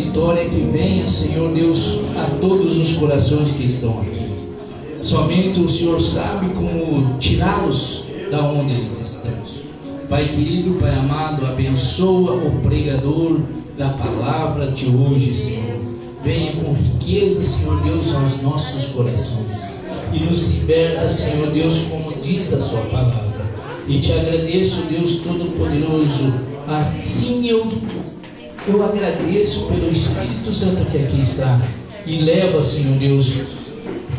vitória que venha, Senhor Deus, a todos os corações que estão aqui. Somente o Senhor sabe como tirá-los da onde eles estão. Pai querido, Pai amado, abençoa o pregador da palavra de hoje, Senhor. Venha com riqueza, Senhor Deus, aos nossos corações e nos liberta, Senhor Deus, como diz a sua palavra. E te agradeço, Deus Todo-Poderoso. Assim eu agradeço pelo Espírito Santo que aqui está e leva, Senhor Deus,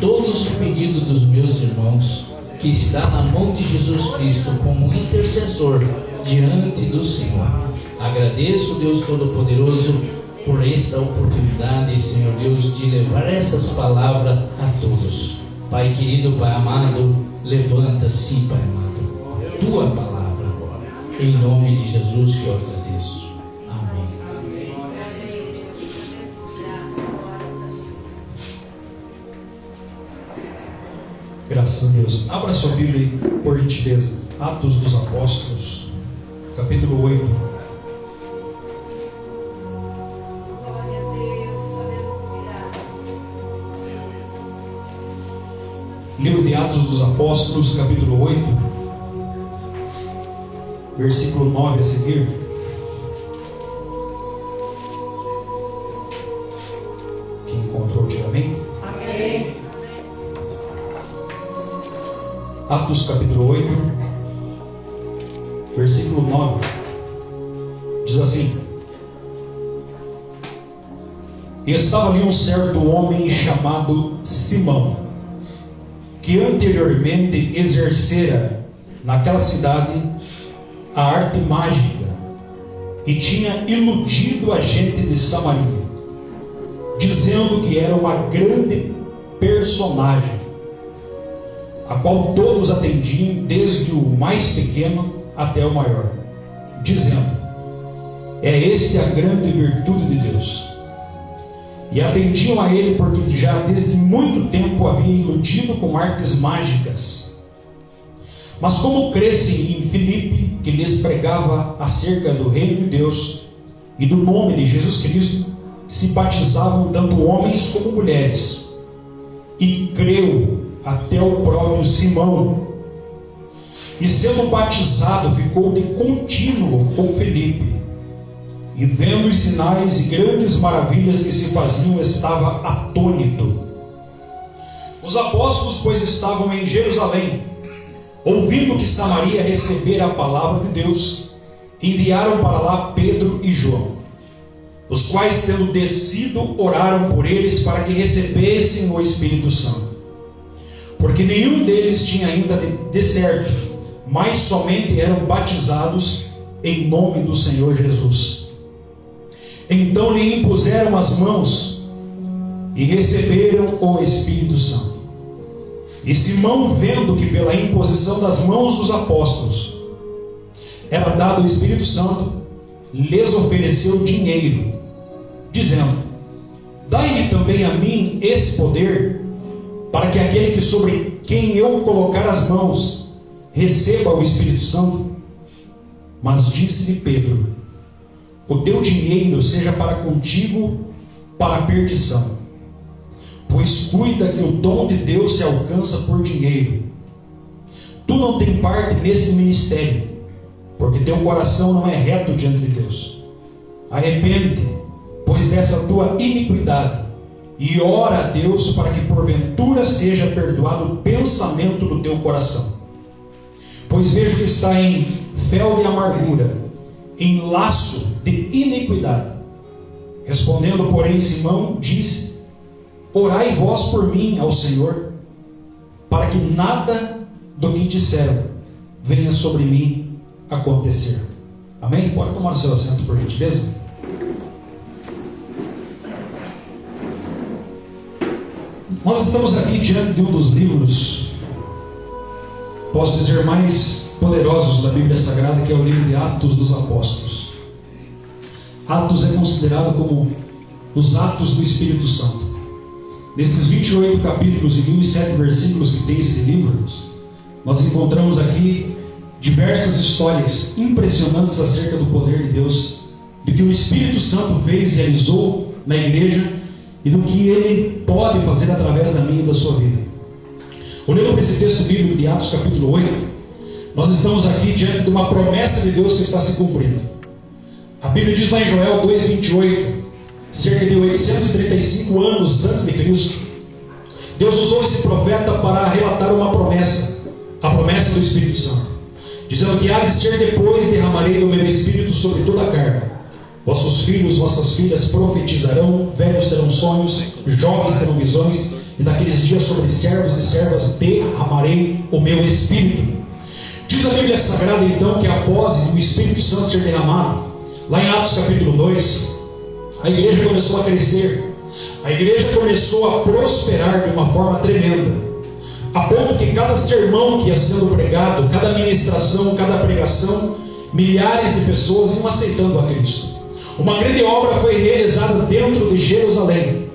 todos os pedidos dos meus irmãos, que está na mão de Jesus Cristo como intercessor diante do Senhor. Agradeço, Deus Todo-Poderoso, por esta oportunidade, Senhor Deus, de levar essas palavras a todos. Pai querido, Pai amado, levanta-se, Pai amado, tua palavra agora, em nome de Jesus que eu agradeço. Amém. Graças a Deus. Abra sua Bíblia aí, por gentileza. Atos dos Apóstolos, capítulo 8. Livro de Atos dos Apóstolos, capítulo 8, versículo 9 a seguir. Quem encontrou, diga amém. Amém. Atos capítulo 8, versículo 9, diz assim: E estava ali um certo homem chamado Simão, que anteriormente exercera naquela cidade a arte mágica e tinha iludido a gente de Samaria, dizendo que era uma grande personagem, a qual todos atendiam, desde o mais pequeno até o maior, dizendo: é esta a grande virtude de Deus. E atendiam a ele porque já desde muito tempo havia iludido com artes mágicas. Mas como crescem em Filipe, que lhes pregava acerca do reino de Deus e do nome de Jesus Cristo, se batizavam tanto homens como mulheres. E creu até o próprio Simão. E sendo batizado, ficou de contínuo com Filipe. E vendo os sinais e grandes maravilhas que se faziam, estava atônito. Os apóstolos, pois, estavam em Jerusalém, ouvindo que Samaria recebera a palavra de Deus, enviaram para lá Pedro e João, os quais, tendo descido, oraram por eles para que recebessem o Espírito Santo, porque nenhum deles tinha ainda de certo, mas somente eram batizados em nome do Senhor Jesus. Então lhe impuseram as mãos e receberam o Espírito Santo. E Simão, vendo que pela imposição das mãos dos apóstolos era dado o Espírito Santo, lhes ofereceu dinheiro, dizendo: dai-me também a mim esse poder, para que aquele que sobre quem eu colocar as mãos receba o Espírito Santo. Mas disse-lhe Pedro: o teu dinheiro seja para contigo para a perdição, pois cuida que o dom de Deus se alcança por dinheiro. Tu não tens parte neste ministério, porque teu coração não é reto diante de Deus. Arrepende-te, pois, dessa tua iniquidade, e ora a Deus para que porventura seja perdoado o pensamento do teu coração. Pois vejo que está em fel de amargura, em laço de iniquidade. Respondendo, porém, Simão disse: orai vós por mim ao Senhor, para que nada do que disseram venha sobre mim acontecer. Amém? Pode tomar o seu assento, por gentileza. Nós estamos aqui diante de um dos livros, posso dizer, mais poderosos da Bíblia Sagrada, que é o livro de Atos dos Apóstolos. Atos é considerado como os Atos do Espírito Santo. Nesses 28 capítulos e 1007 versículos que tem esse livro, nós encontramos aqui diversas histórias impressionantes acerca do poder de Deus, de que o Espírito Santo fez e realizou na igreja e do que Ele pode fazer através da minha e da sua vida. Olhando para esse texto bíblico de Atos capítulo 8, nós estamos aqui diante de uma promessa de Deus que está se cumprindo. A Bíblia diz lá em Joel 2,28, cerca de 835 anos antes de Cristo, Deus usou esse profeta para relatar uma promessa, a promessa do Espírito Santo, dizendo que há de ser depois derramarei do meu Espírito sobre toda a carne. Vossos filhos, vossas filhas profetizarão, velhos terão sonhos, jovens terão visões, e naqueles dias sobre servos e servas derramarei o meu Espírito. Diz a Bíblia Sagrada então que após o Espírito Santo ser derramado, lá em Atos capítulo 2, a igreja começou a crescer, a igreja começou a prosperar de uma forma tremenda, a ponto que cada sermão que ia sendo pregado, cada ministração, cada pregação, milhares de pessoas iam aceitando a Cristo. Uma grande obra foi realizada dentro de Jerusalém,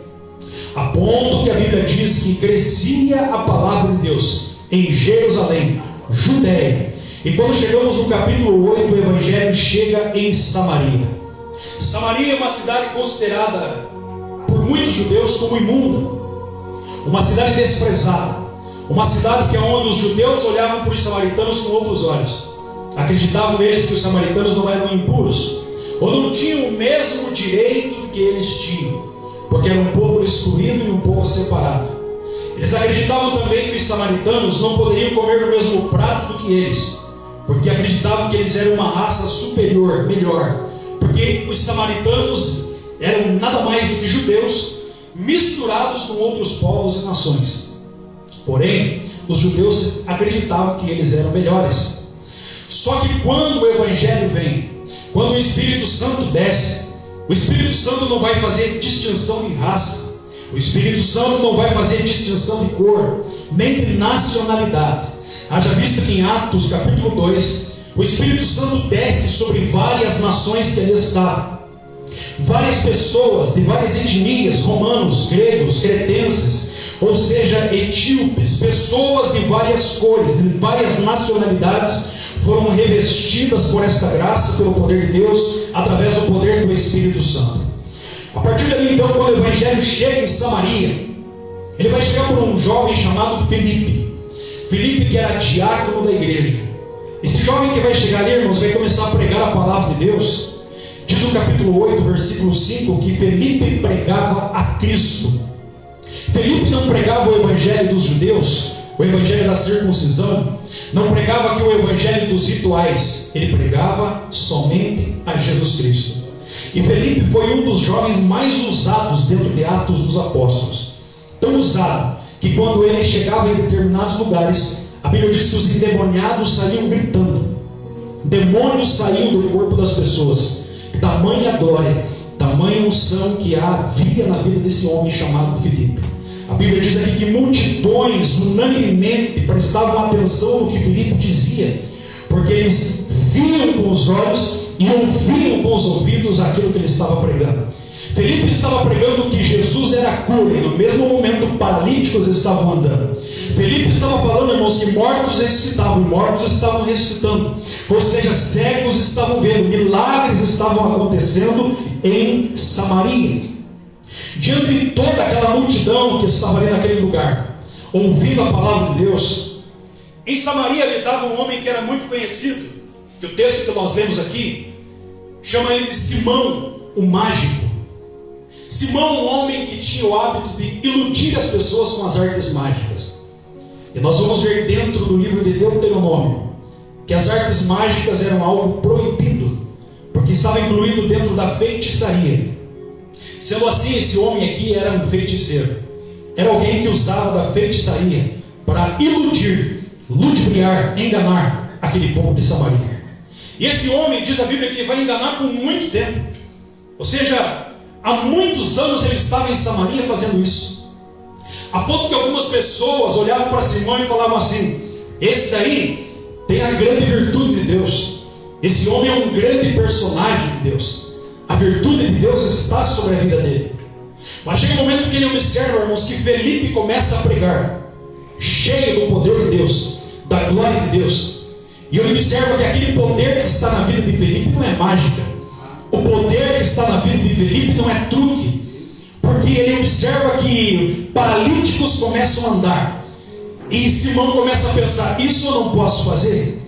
a ponto que a Bíblia diz que crescia a palavra de Deus em Jerusalém, Judéia. E quando chegamos no capítulo 8, o Evangelho chega em Samaria. Samaria é uma cidade considerada por muitos judeus como imunda, uma cidade desprezada, uma cidade que é onde os judeus olhavam para os samaritanos com outros olhos. Acreditavam eles que os samaritanos não eram impuros, ou não tinham o mesmo direito que eles tinham, porque era um povo excluído e um povo separado. Eles acreditavam também que os samaritanos não poderiam comer no mesmo prato do que eles, porque acreditavam que eles eram uma raça superior, melhor, porque os samaritanos eram nada mais do que judeus misturados com outros povos e nações. Porém, os judeus acreditavam que eles eram melhores. Só que quando o Evangelho vem, quando o Espírito Santo desce, o Espírito Santo não vai fazer distinção de raça, o Espírito Santo não vai fazer distinção de cor, nem de nacionalidade. Haja visto que em Atos capítulo 2, o Espírito Santo desce sobre várias nações que ali estavam. Várias pessoas de várias etnias, romanos, gregos, cretenses, ou seja, etíopes, pessoas de várias cores, de várias nacionalidades, foram revestidas por esta graça, pelo poder de Deus, através do poder do Espírito Santo. A partir dali então, quando o Evangelho chega em Samaria, ele vai chegar por um jovem chamado Filipe. Filipe, que era diácono da igreja. Esse jovem que vai chegar ali, irmãos, vai começar a pregar a palavra de Deus. Diz o capítulo 8, versículo 5, que Filipe pregava a Cristo. Filipe não pregava o evangelho dos judeus, o evangelho da circuncisão, não pregava aqui o evangelho dos rituais, ele pregava somente a Jesus Cristo. E Filipe foi um dos jovens mais usados dentro de Atos dos Apóstolos. Tão usado que quando ele chegava em determinados lugares, a Bíblia diz que os endemoniados saíam gritando. Demônios saíam do corpo das pessoas. Tamanha glória, tamanha unção que havia na vida desse homem chamado Filipe. A Bíblia diz aqui que multidões unanimemente prestavam atenção no que Filipe dizia, porque eles viam com os olhos e ouviam com os ouvidos aquilo que ele estava pregando. Filipe estava pregando que Jesus era a cura, e no mesmo momento paralíticos estavam andando. Filipe estava falando, irmãos, que mortos ressuscitavam, e mortos estavam ressuscitando. Ou seja, cegos estavam vendo, milagres estavam acontecendo em Samaria. Diante de toda aquela multidão que estava ali naquele lugar, ouvindo a palavra de Deus, em Samaria habitava um homem que era muito conhecido, que o texto que nós lemos aqui chama ele de Simão, o mágico. Simão, um homem que tinha o hábito de iludir as pessoas com as artes mágicas. E nós vamos ver dentro do livro de Deuteronômio que as artes mágicas eram algo proibido, porque estava incluído dentro da feitiçaria. Sendo assim, esse homem aqui era um feiticeiro, era alguém que usava da feitiçaria para iludir, ludibriar, enganar aquele povo de Samaria. E esse homem, diz a Bíblia, que ele vai enganar por muito tempo, ou seja, há muitos anos ele estava em Samaria fazendo isso, a ponto que algumas pessoas olhavam para Simão e falavam assim: esse daí tem a grande virtude de Deus, esse homem é um grande personagem de Deus, a virtude de Deus está sobre a vida dele. Mas chega um momento que ele observa, irmãos, que Filipe começa a pregar, cheio do poder de Deus, da glória de Deus, e ele observa que aquele poder que está na vida de Filipe não é mágica. O poder que está na vida de Filipe não é truque. observa que paralíticos começam a andar. E Simão começa a pensar: isso eu não posso fazer.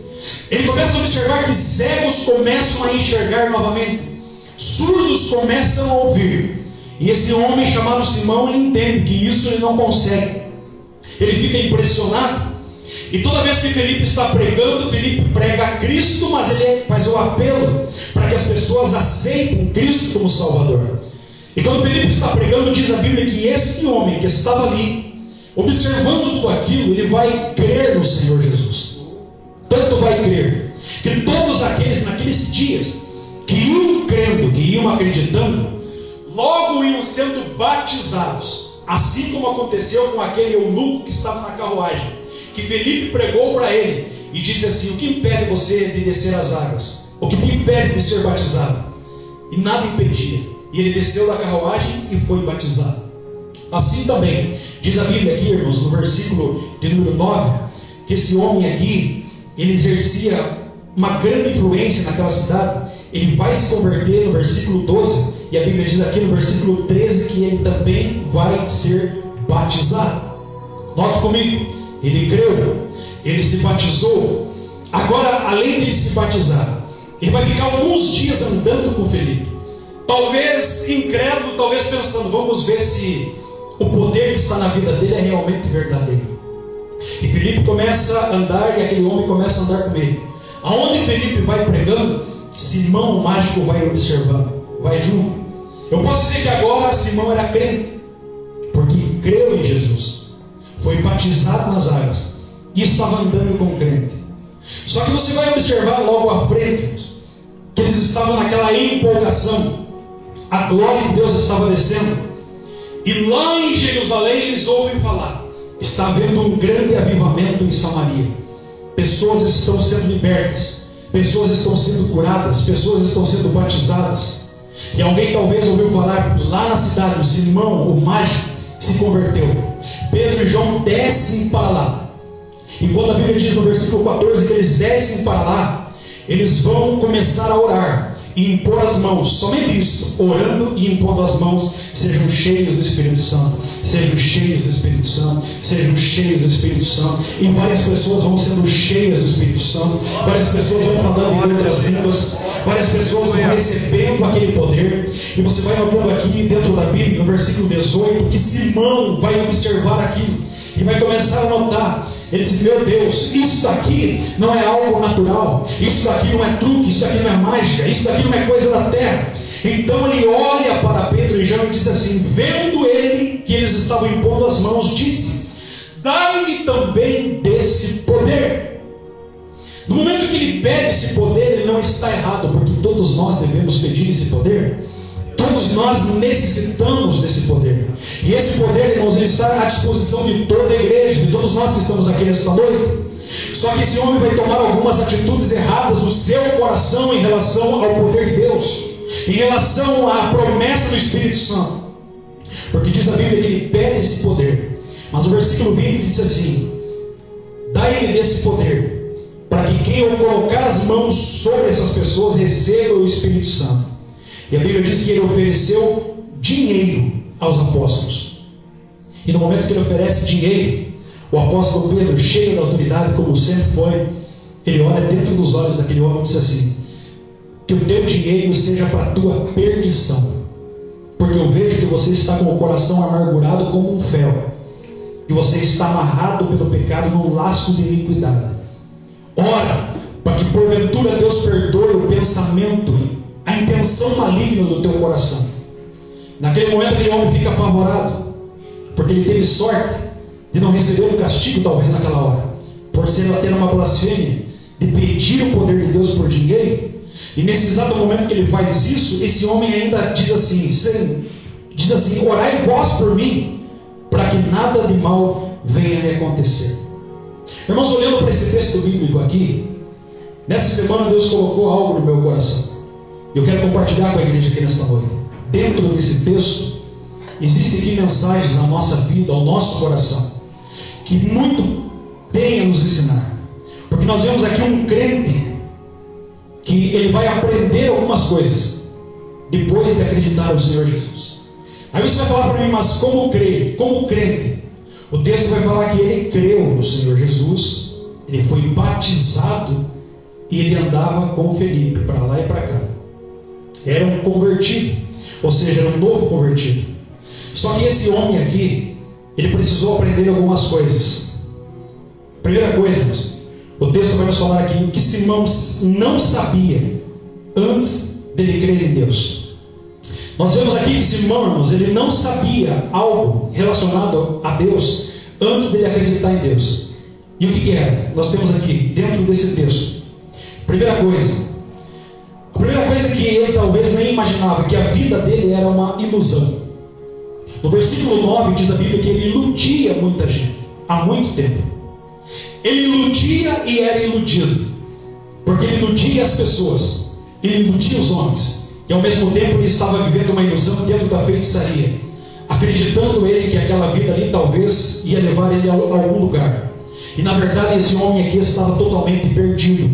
Ele começa a observar que cegos começam a enxergar novamente, surdos começam a ouvir. E esse homem chamado Simão, ele entende que isso ele não consegue. Ele fica impressionado. E toda vez que Felipe está pregando, Felipe prega a Cristo, mas ele faz o apelo para que as pessoas aceitem Cristo como Salvador. E quando Felipe está pregando, diz a Bíblia que esse homem que estava ali, observando tudo aquilo, ele vai crer no Senhor Jesus. Tanto vai crer, que todos aqueles naqueles dias, que iam crendo, que iam acreditando, logo iam sendo batizados. Assim como aconteceu com aquele eunuco que estava na carruagem, que Felipe pregou para ele e disse assim: o que impede você de descer as águas? O que te impede de ser batizado? E nada impedia. E ele desceu da carruagem e foi batizado. Assim também diz a Bíblia aqui, irmãos, no versículo de número 9, que esse homem aqui, ele exercia uma grande influência naquela cidade. Ele vai se converter no versículo 12, e a Bíblia diz aqui no versículo 13 que ele também vai ser batizado. Note comigo, ele creu, ele se batizou. Agora, além de se batizar, ele vai ficar alguns dias andando com Felipe, talvez incrédulo, talvez pensando: vamos ver se o poder que está na vida dele é realmente verdadeiro. E Felipe começa a andar, e aquele homem começa a andar com ele. Aonde Felipe vai pregando, Simão, o mágico, vai observando, vai junto. Eu posso dizer que agora Simão era crente, porque creu em Jesus, foi batizado nas águas e estava andando com o crente. Só que você vai observar logo à frente que eles estavam naquela empolgação, a glória de Deus estava descendo, e lá em Jerusalém eles ouvem falar: está havendo um grande avivamento em Samaria, pessoas estão sendo libertas, pessoas estão sendo curadas, pessoas estão sendo batizadas. E alguém talvez ouviu falar lá na cidade: o Simão, o mágico, se converteu. Pedro e João descem para lá, e quando a Bíblia diz no versículo 14 que eles descem para lá, eles vão começar a orar e impor as mãos. Somente isso, orando e impondo as mãos. Sejam cheios do Espírito Santo, sejam cheios do Espírito Santo, sejam cheios do Espírito Santo. E várias pessoas vão sendo cheias do Espírito Santo, várias pessoas vão falando em outras línguas, várias pessoas vão recebendo aquele poder. E você vai notando aqui dentro da Bíblia, no versículo 18, que Simão vai observar aquilo e vai começar a notar. Ele diz: meu Deus, isso daqui não é algo natural, isso daqui não é truque, isso daqui não é mágica, isso daqui não é coisa da terra. Então ele olha para Pedro e João e diz assim, vendo ele que eles estavam impondo as mãos, disse: dai-me também desse poder. No momento que ele pede esse poder, ele não está errado, porque todos nós devemos pedir esse poder. Todos nós necessitamos desse poder. E esse poder, irmãos, ele está à disposição de toda a igreja, de todos nós que estamos aqui nesta noite. Só que esse homem vai tomar algumas atitudes erradas no seu coração em relação ao poder de Deus, em relação à promessa do Espírito Santo. Porque diz a Bíblia que ele pede esse poder, mas o versículo 20 diz assim: dai-lhe desse poder, para que quem eu colocar as mãos sobre essas pessoas receba o Espírito Santo. E a Bíblia diz que ele ofereceu dinheiro aos apóstolos. E no momento que ele oferece dinheiro, o apóstolo Pedro, cheio da autoridade, como sempre foi, ele olha dentro dos olhos daquele homem e diz assim: que o teu dinheiro seja para a tua perdição, porque eu vejo que você está com o coração amargurado como um fel, e você está amarrado pelo pecado num laço de iniquidade. Ora, para que porventura Deus perdoe o pensamento, a intenção maligna do teu coração. Naquele momento aquele homem fica apavorado, porque ele teve sorte de não receber um castigo talvez naquela hora, por ser até uma blasfêmia, de pedir o poder de Deus por dinheiro. E nesse exato momento que ele faz isso, esse homem ainda diz assim: orai vós por mim, para que nada de mal venha me acontecer. Irmãos, olhando para esse texto bíblico aqui, nessa semana Deus colocou algo no meu coração. Eu quero compartilhar com a igreja aqui nesta noite. Dentro desse texto, existem aqui mensagens à nossa vida, ao nosso coração, que muito tem a nos ensinar. Porque nós vemos aqui um crente que ele vai aprender algumas coisas depois de acreditar no Senhor Jesus. Aí você vai falar para mim, mas como crer? Como crente? O texto vai falar que ele creu no Senhor Jesus, ele foi batizado e ele andava com Felipe para lá e para cá. Era um convertido, ou seja, era um novo convertido. Só que esse homem aqui, ele precisou aprender algumas coisas. Primeira coisa, irmãos, o texto vai nos falar aqui o que Simão não sabia antes dele crer em Deus. Nós vemos aqui que Simão, irmãos, ele não sabia algo relacionado a Deus antes dele acreditar em Deus. E o que era? Nós temos aqui, dentro desse texto, a primeira coisa que ele talvez nem imaginava, que a vida dele era uma ilusão. No versículo 9 diz a Bíblia que ele iludia muita gente, há muito tempo. Ele iludia e era iludido, porque ele iludia as pessoas, ele iludia os homens. E ao mesmo tempo ele estava vivendo uma ilusão dentro da feitiçaria, acreditando ele que aquela vida ali talvez ia levar ele a algum lugar. E na verdade esse homem aqui estava totalmente perdido,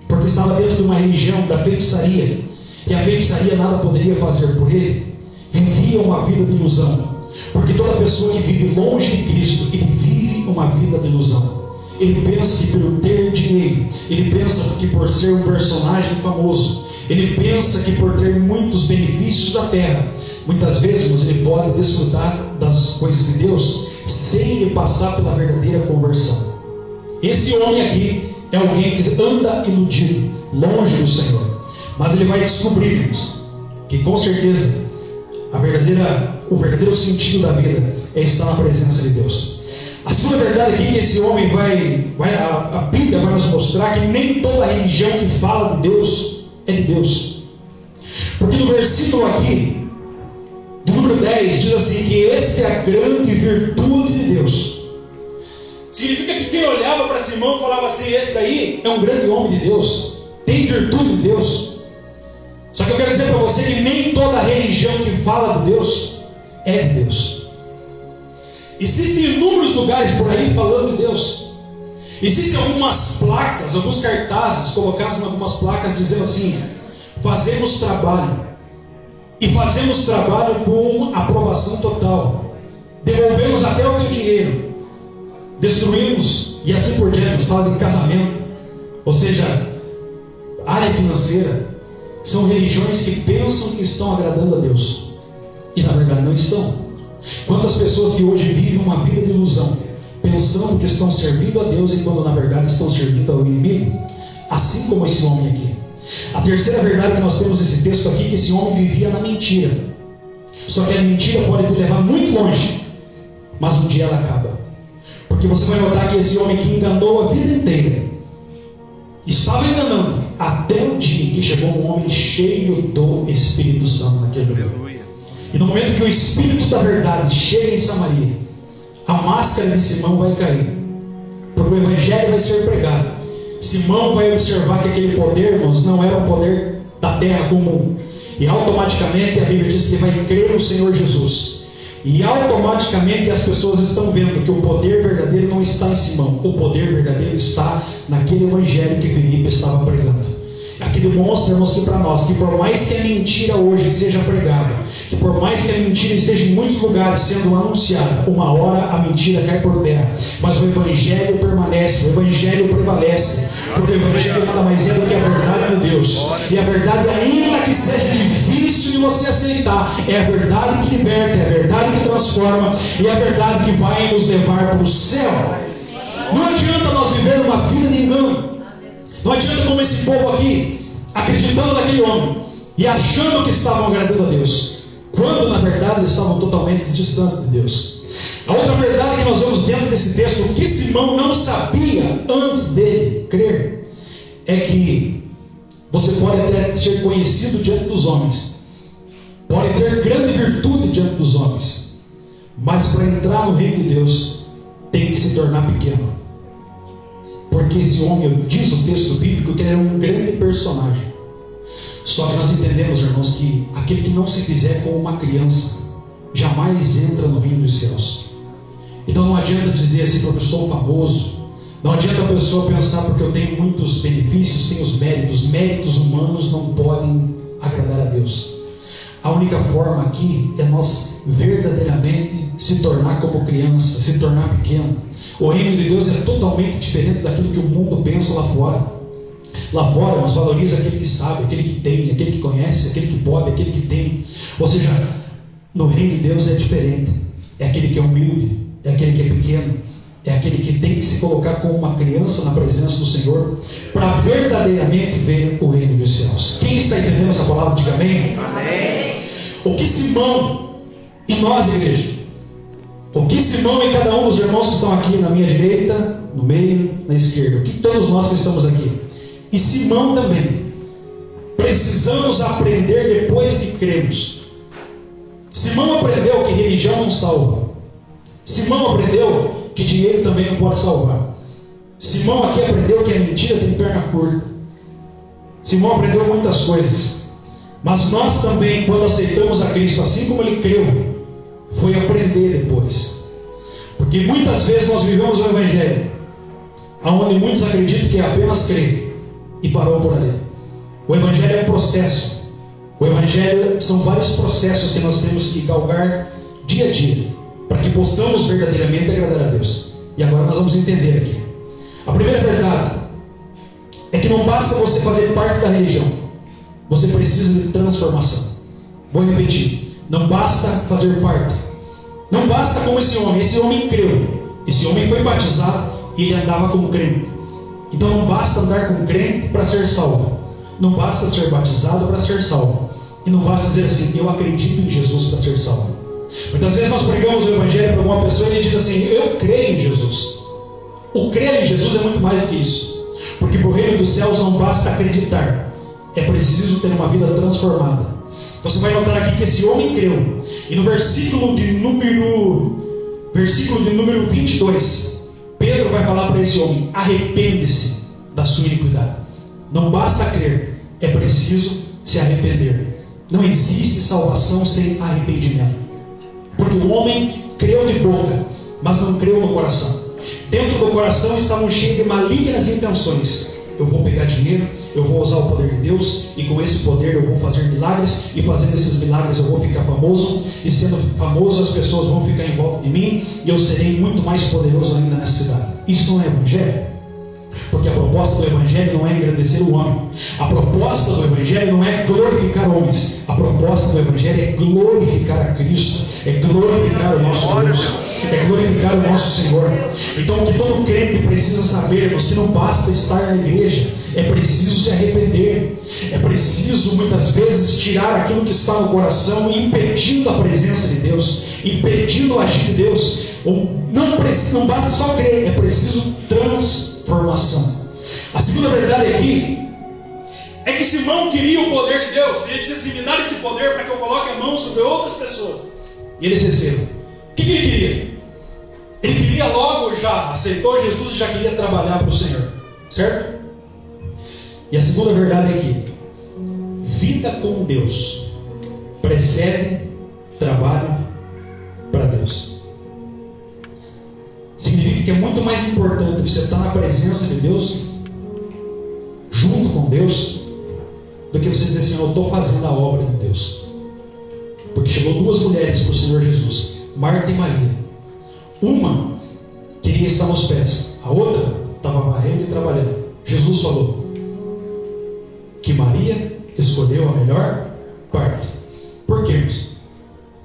porque estava dentro de uma religião da feitiçaria, e a feitiçaria nada poderia fazer por ele. Vivia uma vida de ilusão, porque toda pessoa que vive longe de Cristo, ele vive uma vida de ilusão. Ele pensa que por ter dinheiro, ele pensa que por ser um personagem famoso, ele pensa que por ter muitos benefícios da terra, muitas vezes ele pode desfrutar das coisas de Deus sem ele passar pela verdadeira conversão. Esse homem aqui é alguém que anda iludido, longe do Senhor, mas ele vai descobrir que com certeza o verdadeiro sentido da vida é estar na presença de Deus. A segunda verdade aqui que esse homem a Bíblia vai nos mostrar que nem toda religião que fala de Deus é de Deus. Porque no versículo aqui, do número 10, diz assim que esta é a grande virtude de Deus. Significa que quem olhava para Simão falava assim: esse daí é um grande homem de Deus, tem virtude de Deus. Só que eu quero dizer para você que nem toda religião que fala de Deus é de Deus. Existem inúmeros lugares por aí falando de Deus. Existem algumas placas, alguns cartazes colocados em algumas placas dizendo assim: fazemos trabalho, e fazemos trabalho com aprovação total, devolvemos até o teu dinheiro, destruímos, e assim por diante. Fala de casamento, ou seja, área financeira. São religiões que pensam que estão agradando a Deus, e na verdade não estão. Quantas pessoas que hoje vivem uma vida de ilusão, pensando que estão servindo a Deus, e quando na verdade estão servindo ao inimigo, assim como esse homem aqui. A terceira verdade que nós temos nesse texto aqui, que esse homem vivia na mentira. Só que a mentira pode te levar muito longe, mas um dia ela acaba. Porque você vai notar que esse homem que enganou a vida inteira, estava enganando até o dia que chegou um homem cheio do Espírito Santo naquele lugar. E no momento que o Espírito da verdade chega em Samaria, a máscara de Simão vai cair, porque o Evangelho vai ser pregado. Simão vai observar que aquele poder, irmãos, não era um poder da terra comum, e automaticamente a Bíblia diz que ele vai crer no Senhor Jesus. E automaticamente as pessoas estão vendo que o poder verdadeiro não está em Simão, o poder verdadeiro está naquele Evangelho que Felipe estava pregando. Aqui demonstra, irmãos, que para nós, que por mais que a mentira hoje seja pregada, que por mais que a mentira esteja em muitos lugares sendo anunciada, uma hora a mentira cai por terra, mas o Evangelho permanece, o Evangelho prevalece, porque o Evangelho nada mais é do que a verdade de Deus. E a verdade, ainda que seja difícil de você aceitar, é a verdade que liberta, é a verdade que transforma, e é a verdade que vai nos levar para o céu. Não adianta nós vivermos uma vida de engano. Não adianta como esse povo aqui, acreditando naquele homem e achando que estavam agradando a Deus, quando na verdade estavam totalmente distantes de Deus. A outra verdade que nós vemos dentro desse texto, o que Simão não sabia antes dele crer, é que você pode até ser conhecido diante dos homens, pode ter grande virtude diante dos homens, mas para entrar no reino de Deus tem que se tornar pequeno. Porque esse homem, diz o texto bíblico, que ele era um grande personagem. Só que nós entendemos, irmãos, que aquele que não se fizer como uma criança jamais entra no reino dos céus. Então não adianta dizer assim, porque eu sou famoso. Não adianta a pessoa pensar porque eu tenho muitos benefícios, tenho os méritos. Méritos humanos não podem agradar a Deus. A única forma aqui é nós verdadeiramente se tornar como criança, se tornar pequeno. O reino de Deus é totalmente diferente daquilo que o mundo pensa lá fora. Lá fora nós valorizamos aquele que sabe, aquele que tem, aquele que conhece, aquele que pode, aquele que tem. Ou seja, no reino de Deus é diferente. É aquele que é humilde, é aquele que é pequeno, é aquele que tem que se colocar como uma criança na presença do Senhor, para verdadeiramente ver o reino dos céus. Quem está entendendo essa palavra, diga amém. Amém. O que Simão e nós, igreja, o que Simão e cada um dos irmãos que estão aqui na minha direita, no meio, na esquerda, o que todos nós que estamos aqui, e Simão também, precisamos aprender depois que cremos. Simão aprendeu que religião não salva. Simão aprendeu que dinheiro também não pode salvar. Simão aqui aprendeu que a mentira tem perna curta. Simão aprendeu muitas coisas. Mas nós também, quando aceitamos a Cristo, assim como ele creu, foi aprender depois. Porque muitas vezes nós vivemos o Evangelho, onde muitos acreditam que é apenas crer, e parou por ali. O Evangelho é um processo. O Evangelho são vários processos que nós temos que galgar dia a dia, para que possamos verdadeiramente agradar a Deus. E agora nós vamos entender aqui. A primeira verdade é que não basta você fazer parte da religião, você precisa de transformação. Vou repetir: não basta fazer parte, não basta como esse homem creu, esse homem foi batizado e ele andava como crente. Então não basta andar como crente para ser salvo, não basta ser batizado para ser salvo, e não basta dizer assim: eu acredito em Jesus para ser salvo. Muitas vezes nós pregamos o Evangelho para alguma pessoa e ele diz assim: eu creio em Jesus. O crer em Jesus é muito mais do que isso, porque para o reino dos céus não basta acreditar, é preciso ter uma vida transformada. Você vai notar aqui que esse homem creu, e no versículo de número 22, Pedro vai falar para esse homem: arrepende-se da sua iniquidade. Não basta crer, é preciso se arrepender. Não existe salvação sem arrependimento, porque o homem creu de boca, mas não creu no coração. Dentro do coração estavam cheios de malignas intenções. Eu vou pegar dinheiro, eu vou usar o poder de Deus, e com esse poder eu vou fazer milagres, e fazendo esses milagres eu vou ficar famoso, e sendo famoso as pessoas vão ficar em volta de mim, e eu serei muito mais poderoso ainda nessa cidade. Isso não é Evangelho. Porque a proposta do Evangelho não é engrandecer o homem. A proposta do Evangelho não é glorificar homens. A proposta do Evangelho é glorificar a Cristo, é glorificar o nosso Deus, é glorificar o nosso Senhor. Então o que todo crente precisa saber é que não basta estar na igreja, é preciso se arrepender. É preciso muitas vezes tirar aquilo que está no coração, impedindo a presença de Deus, impedindo o agir de Deus. Não basta só crer, é preciso transformação. A segunda verdade aqui é que Simão queria o poder de Deus. Ele disse assim: me dá esse poder para que eu coloque a mão sobre outras pessoas. E eles recebam. O que ele queria? Ele queria logo, já aceitou Jesus e já queria trabalhar para o Senhor, certo? E a segunda verdade é que vida com Deus precede trabalho para Deus. Significa que é muito mais importante você estar na presença de Deus, junto com Deus, do que você dizer assim: eu estou fazendo a obra de Deus. Porque chegou duas mulheres para o Senhor Jesus, Marta e Maria. Uma queria estar nos pés, a outra estava varrendo e trabalhando. Jesus falou que Maria escolheu a melhor parte. Por quê?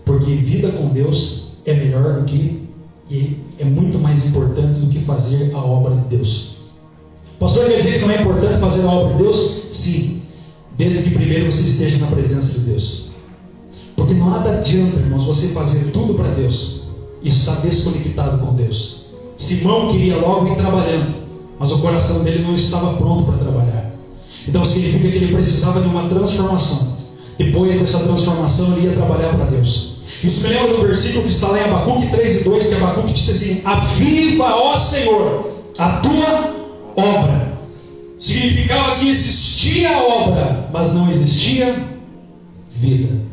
Porque vida com Deus é melhor do que, e é muito mais importante do que fazer a obra de Deus. Pastor, quer dizer que não é importante fazer a obra de Deus? Sim, desde que primeiro você esteja na presença de Deus. Porque nada adianta, irmãos, você fazer tudo para Deus e estar desconectado com Deus. Simão queria logo ir trabalhando, mas o coração dele não estava pronto para trabalhar. Então significa que ele precisava de uma transformação. Depois dessa transformação ele ia trabalhar para Deus. Isso me lembra do versículo que está lá em Abacuque 3:2, que Abacuque disse assim: aviva, ó Senhor, a tua obra. Significava que existia a obra, mas não existia vida.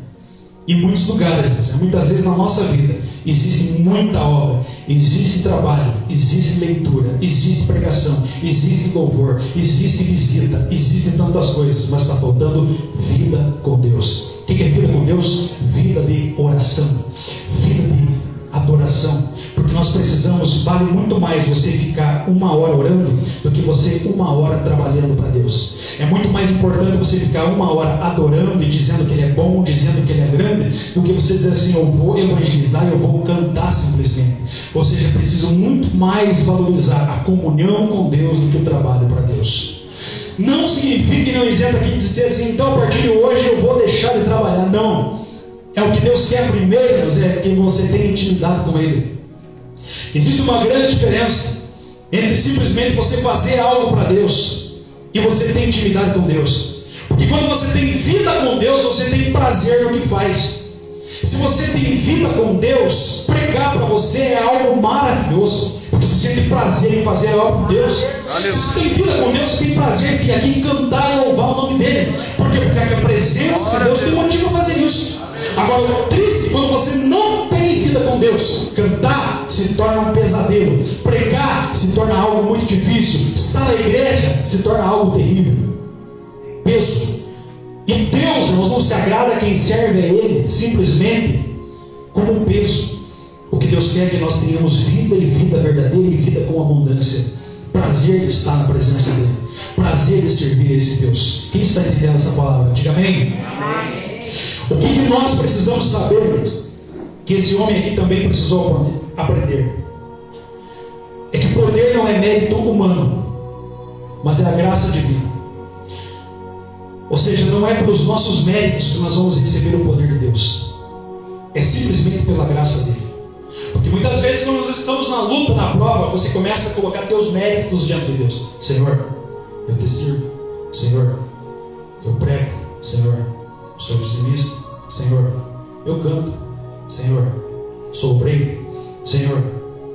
Em muitos lugares, muitas vezes na nossa vida, existe muita obra, existe trabalho, existe leitura, existe pregação, existe louvor, existe visita, existem tantas coisas, mas está faltando vida com Deus. O que é vida com Deus? Vida de oração, vida de adoração. Porque nós precisamos, vale muito mais você ficar 1 hora orando do que você 1 hora trabalhando para Deus. É muito mais importante você ficar 1 hora adorando e dizendo que Ele é bom, dizendo que Ele é grande, do que você dizer assim, eu vou evangelizar, eu vou cantar simplesmente. Ou seja, preciso muito mais valorizar a comunhão com Deus do que o trabalho para Deus. Não significa que não isenta aqui dizer assim, então a partir de hoje eu vou deixar de trabalhar. Não. É o que Deus quer primeiro, é que você tenha intimidade com Ele. Existe uma grande diferença entre simplesmente você fazer algo para Deus e você ter intimidade com Deus. Porque quando você tem vida com Deus, você tem prazer no que faz. Se você tem vida com Deus, pregar para você é algo maravilhoso, porque você sente prazer em fazer algo de Deus. Se você tem vida com Deus, você tem prazer em vir aqui cantar e louvar o nome dEle. Por quê? Porque a presença de Deus tem motivo para fazer isso. Agora, o triste, quando você não tem vida com Deus, cantar se torna um pesadelo, pregar se torna algo muito difícil, estar na igreja se torna algo terrível, peso. E Deus, irmãos, não se agrada a quem serve a Ele simplesmente como um peso. O que Deus quer é que nós tenhamos vida e vida verdadeira e vida com abundância. Prazer de estar na presença dEle, prazer de servir a esse Deus. Quem está entendendo essa palavra? Diga amém. Amém. O que nós precisamos saber, que esse homem aqui também precisou aprender, é que o poder não é mérito humano, mas é a graça divina. Ou seja, não é pelos nossos méritos que nós vamos receber o poder de Deus, é simplesmente pela graça dele. Porque muitas vezes quando nós estamos na luta, na prova, você começa a colocar teus méritos diante de Deus. Senhor, eu te sirvo. Senhor, eu prego. Senhor, sou dizimista. Senhor, eu canto. Senhor, sou obreiro. Senhor,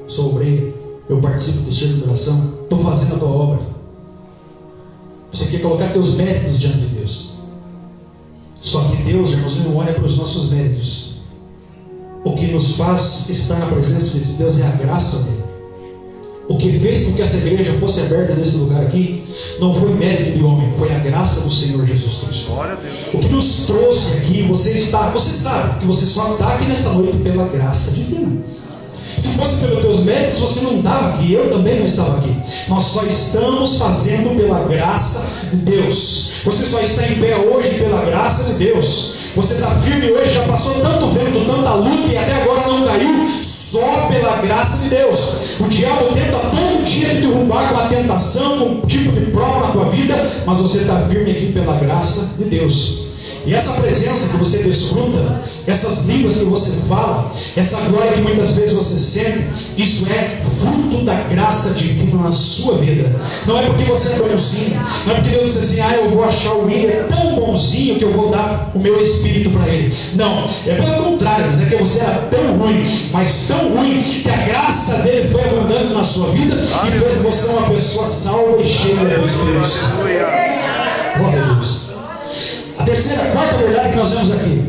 sou obreiro. Eu participo do serviço de oração. Estou fazendo a tua obra. Você quer colocar teus méritos diante de Deus. Só que Deus, irmãos, não olha para os nossos méritos. O que nos faz estar na presença desse Deus é a graça dele. O que fez com que essa igreja fosse aberta nesse lugar aqui não foi mérito de homem, foi a graça do Senhor Jesus Cristo. O que nos trouxe aqui, você sabe que você só está aqui nesta noite pela graça divina. Se fosse pelos teus méritos, você não estava aqui, eu também não estava aqui. Nós só estamos fazendo pela graça de Deus. Você só está em pé hoje pela graça de Deus. Você está firme hoje, já passou tanto vento, tanta luta e até agora não caiu, só pela graça de Deus. O diabo tenta todo dia te derrubar com uma tentação, com um tipo de prova na tua vida, mas você está firme aqui pela graça de Deus. E essa presença que você desfruta, essas línguas que você fala, essa glória que muitas vezes você sente, isso é fruto da graça divina na sua vida. Não é porque você é bonzinho, não é porque Deus diz assim, eu vou achar o William tão bonzinho que eu vou dar o meu espírito para ele. Não, é pelo contrário, não é que você era tão ruim, mas tão ruim que a graça dele foi abundante na sua vida e fez você uma pessoa salva e cheia do Espírito Santo. Glória a Deus. A quarta verdade que nós vemos aqui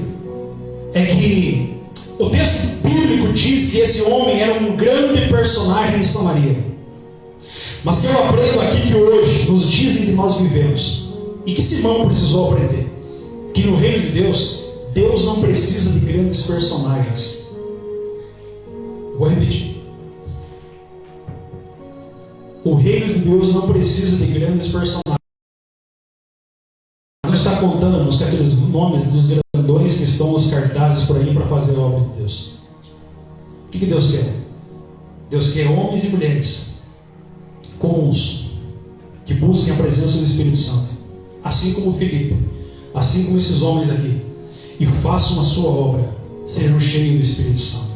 é que o texto bíblico diz que esse homem era um grande personagem em Samaria. Mas que eu aprendo aqui que hoje, nos dias em que nós vivemos, e que Simão precisou aprender, que no reino de Deus, Deus não precisa de grandes personagens. Vou repetir. O reino de Deus não precisa de grandes personagens. Está contando-nos com aqueles nomes dos grandões que estão nos cartazes por aí para fazer a obra de Deus. O que Deus quer? Deus quer homens e mulheres comuns que busquem a presença do Espírito Santo, assim como Filipe, assim como esses homens aqui, e façam a sua obra, sejam cheios do Espírito Santo.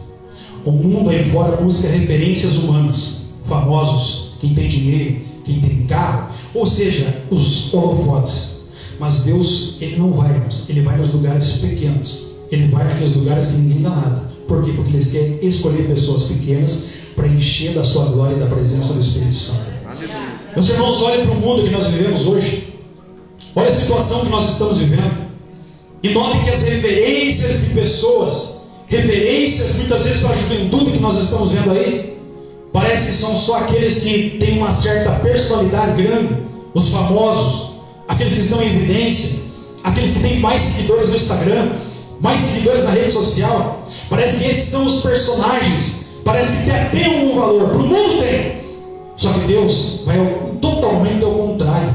O mundo aí fora busca referências humanas, famosos, quem tem dinheiro, quem tem carro, ou seja, os holofotes. Mas Deus, Ele não vai, irmãos. Ele vai nos lugares pequenos. Ele vai naqueles lugares que ninguém dá nada. Por quê? Porque Ele quer escolher pessoas pequenas para encher da sua glória e da presença do Espírito Santo. Meus irmãos, olhem para o mundo que nós vivemos hoje. Olha a situação que nós estamos vivendo. E note que as referências de pessoas, referências muitas vezes para a juventude que nós estamos vendo aí, parece que são só aqueles que têm uma certa personalidade grande, os famosos, aqueles que estão em evidência, aqueles que têm mais seguidores no Instagram, mais seguidores na rede social. Parece que esses são os personagens, parece que tem um valor, para o mundo tem. Só que Deus vai totalmente ao contrário,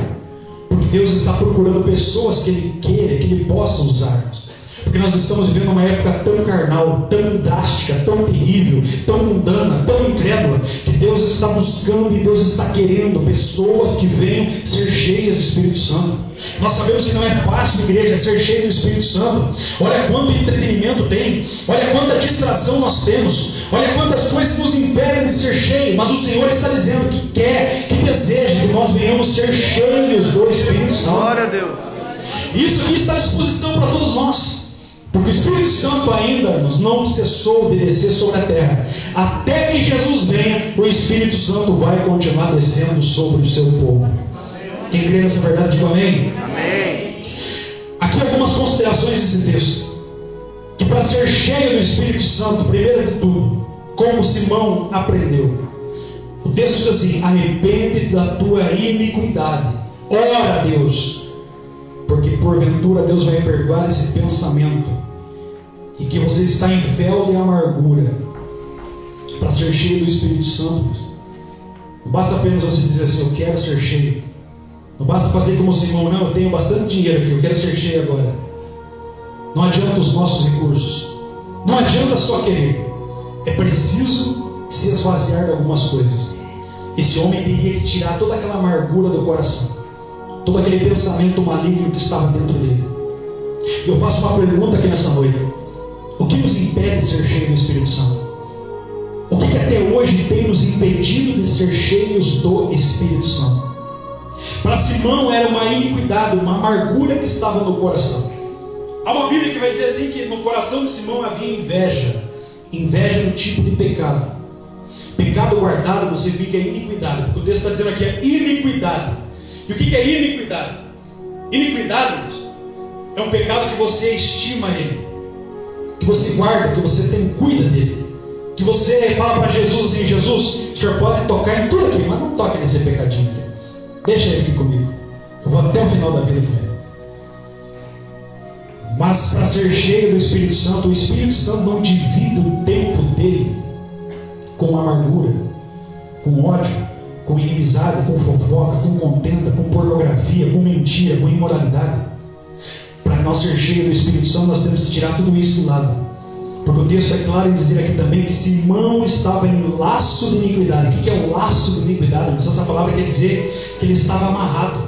porque Deus está procurando pessoas que Ele queira, que Ele possa usar. Porque nós estamos vivendo uma época tão carnal, tão drástica, tão terrível, tão mundana, tão incrédula, que Deus está buscando e Deus está querendo pessoas que venham ser cheias do Espírito Santo. Nós sabemos que não é fácil, igreja, ser cheio do Espírito Santo. Olha quanto entretenimento tem, olha quanta distração nós temos, olha quantas coisas nos impedem de ser cheio. Mas o Senhor está dizendo que quer, que deseja que nós venhamos ser cheios do Espírito Santo. Glória a Deus. Isso aqui está à disposição para todos nós. Porque o Espírito Santo ainda não cessou de descer sobre a terra. Até que Jesus venha, o Espírito Santo vai continuar descendo sobre o seu povo. Quem crê nessa verdade, diga amém. Amém. Aqui algumas considerações desse texto. Que para ser cheio do Espírito Santo, primeiro de tudo, como Simão aprendeu. O texto diz assim: arrepende da tua iniquidade, ora a Deus, porque porventura Deus vai perdoar esse pensamento, e que você está em fel de amargura. Para ser cheio do Espírito Santo, não basta apenas você dizer assim: eu quero ser cheio. Não basta fazer como Simão: não, eu tenho bastante dinheiro aqui, eu quero ser cheio agora. Não adianta os nossos recursos, não adianta só querer. É preciso se esvaziar de algumas coisas. Esse homem teria que tirar toda aquela amargura do coração, todo aquele pensamento maligno que estava dentro dele. Eu faço uma pergunta aqui nessa noite: o que nos impede de ser cheio do Espírito Santo? O que até hoje tem nos impedido de ser cheios do Espírito Santo? Para Simão era uma iniquidade, uma amargura que estava no coração. Há uma Bíblia que vai dizer assim, que no coração de Simão havia inveja. Inveja do tipo de pecado. Pecado guardado, você vê que é iniquidade, porque o texto está dizendo aqui é iniquidade. E o que é iniquidade? Iniquidade é um pecado que você estima ele, que você guarda, que você cuida dele, que você fala para Jesus assim: Jesus, o Senhor pode tocar em tudo aqui, mas não toque nesse pecadinho aqui. Deixa ele aqui comigo, eu vou até o final da vida com ele. Mas para ser cheio do Espírito Santo, o Espírito Santo não divide o tempo dele com amargura, com ódio, com inimizade, com fofoca, com contenda, com pornografia, com mentira, com imoralidade. Para nós ser cheio do Espírito Santo, nós temos que tirar tudo isso do lado. Porque o texto é claro em dizer aqui também que Simão estava em laço de iniquidade. O que é o laço de iniquidade? Essa palavra quer dizer que ele estava amarrado,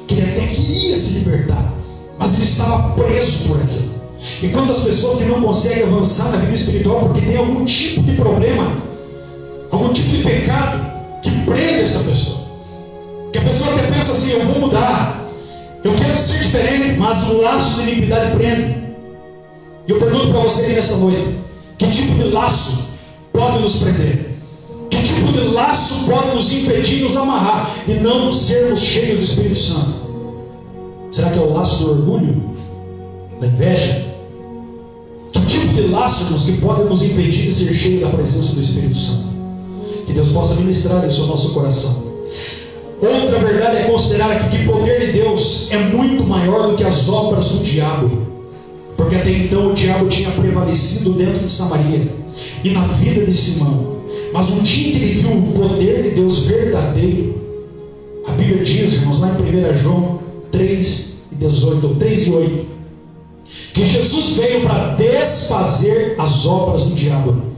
que ele até queria se libertar, mas ele estava preso por aquilo. E quantas pessoas que não conseguem avançar na vida espiritual porque tem algum tipo de problema, algum tipo de pecado que prende essa pessoa, que a pessoa até pensa assim: eu vou mudar, eu quero ser diferente, mas o laço de iniquidade prende. E eu pergunto para você aqui nesta noite: que tipo de laço pode nos prender? Que tipo de laço pode nos impedir, nos amarrar e não sermos cheios do Espírito Santo? Será que é o laço do orgulho? Da inveja? Que tipo de laço, irmãos, que pode nos impedir de ser cheios da presença do Espírito Santo? Que Deus possa ministrar isso ao nosso coração. Outra verdade é considerar aqui que o poder de Deus é muito maior do que as obras do diabo. Porque até então o diabo tinha prevalecido dentro de Samaria e na vida de Simão. Mas um dia que ele viu o poder de Deus verdadeiro, a Bíblia diz, irmãos, lá em 1 João 3:18, 3:8, que Jesus veio para desfazer as obras do diabo.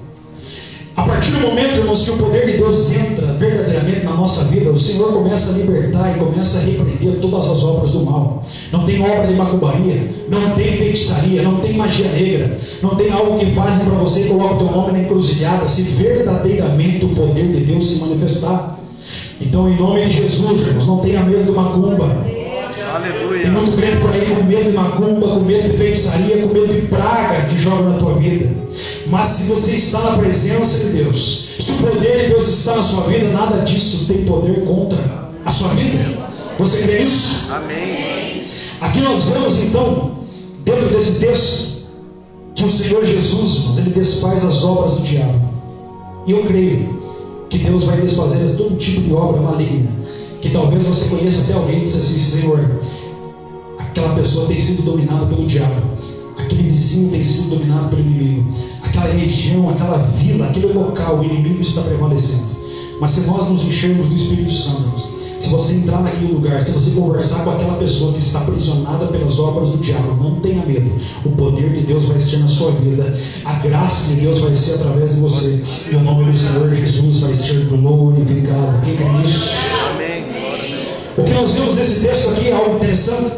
A partir do momento, irmãos, que o poder de Deus entra verdadeiramente na nossa vida, o Senhor começa a libertar e começa a repreender todas as obras do mal. Não tem obra de macumbaria, não tem feitiçaria, não tem magia negra, não tem algo que fazem para você e coloca o teu nome na encruzilhada, se verdadeiramente o poder de Deus se manifestar. Então, em nome de Jesus, irmãos, não tenha medo de macumba. Aleluia. Tem muito crente por aí com medo de macumba, com medo de feitiçaria, com medo de praga que joga na tua vida. Mas se você está na presença de Deus, se o poder de Deus está na sua vida, nada disso tem poder contra a sua vida. Você crê nisso? Amém. Aqui nós vemos então dentro desse texto, que o Senhor Jesus, Ele desfaz as obras do diabo. E eu creio que Deus vai desfazer todo tipo de obra maligna. Que talvez você conheça até alguém que diz assim: Senhor, aquela pessoa tem sido dominada pelo diabo, aquele vizinho tem sido dominado pelo inimigo, aquela região, aquela vila, aquele local, o inimigo está prevalecendo. Mas se nós nos enchermos do Espírito Santo, se você entrar naquele lugar, se você conversar com aquela pessoa que está aprisionada pelas obras do diabo, não tenha medo. O poder de Deus vai ser na sua vida, a graça de Deus vai ser através de você, e o nome do Senhor Jesus vai ser glorificado. Quem é isso? Amém. O que nós vemos nesse texto aqui é algo interessante.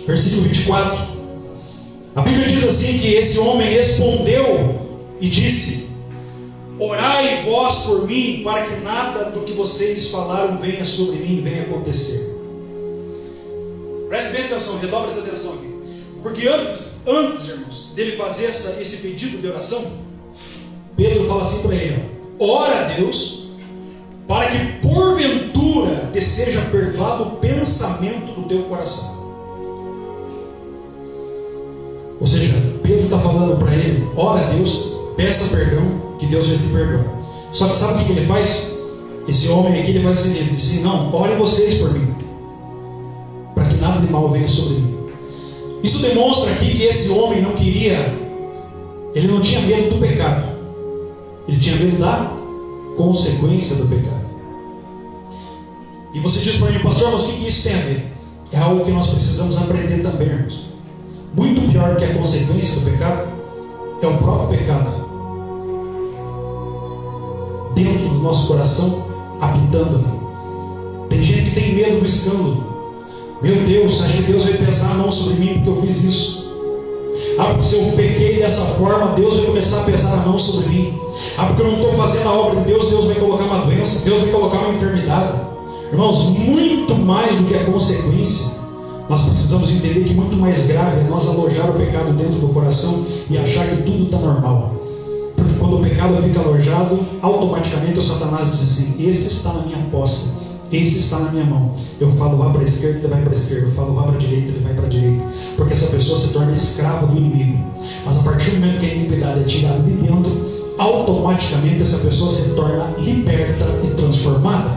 Versículo 24. A Bíblia diz assim, que esse homem respondeu e disse: orai vós por mim, para que nada do que vocês falaram venha sobre mim, venha acontecer. Preste bem atenção, redobre a tua atenção aqui. Porque antes, irmãos, dele fazer esse pedido de oração, Pedro fala assim para ele: ora a Deus, para que porventura te seja perdoado o pensamento do teu coração. Ou seja, Pedro está falando para ele: ora a Deus, peça perdão, que Deus vai te perdoar. Só que sabe o que ele faz? Esse homem aqui, ele faz assim, ele diz assim: não, orem vocês por mim, para que nada de mal venha sobre mim. Isso demonstra aqui que esse homem não queria, ele não tinha medo do pecado, ele tinha medo da consequência do pecado. E você diz para mim: pastor, mas o que isso tem a ver? É algo que nós precisamos aprender também, irmãos. Muito pior que a consequência do pecado é o próprio pecado dentro do nosso coração, habitando ali. Tem gente que tem medo do escândalo. Meu Deus, acho que Deus vai pesar a mão sobre mim porque eu fiz isso. Porque se eu pequei dessa forma, Deus vai começar a pesar a mão sobre mim. Porque eu não estou fazendo a obra de Deus, Deus vai colocar uma doença, Deus vai colocar uma enfermidade. Irmãos, muito mais do que a consequência, nós precisamos entender que muito mais grave é nós alojar o pecado dentro do coração e achar que tudo está normal. Porque quando o pecado fica alojado, automaticamente o Satanás diz assim: esse está na minha posse, esse está na minha mão. Eu falo vá para a esquerda, ele vai para a esquerda. Eu falo vá para a direita, ele vai para a direita. Porque essa pessoa se torna escrava do inimigo. Mas a partir do momento que a iniquidade é tirada de dentro, automaticamente essa pessoa se torna liberta e transformada.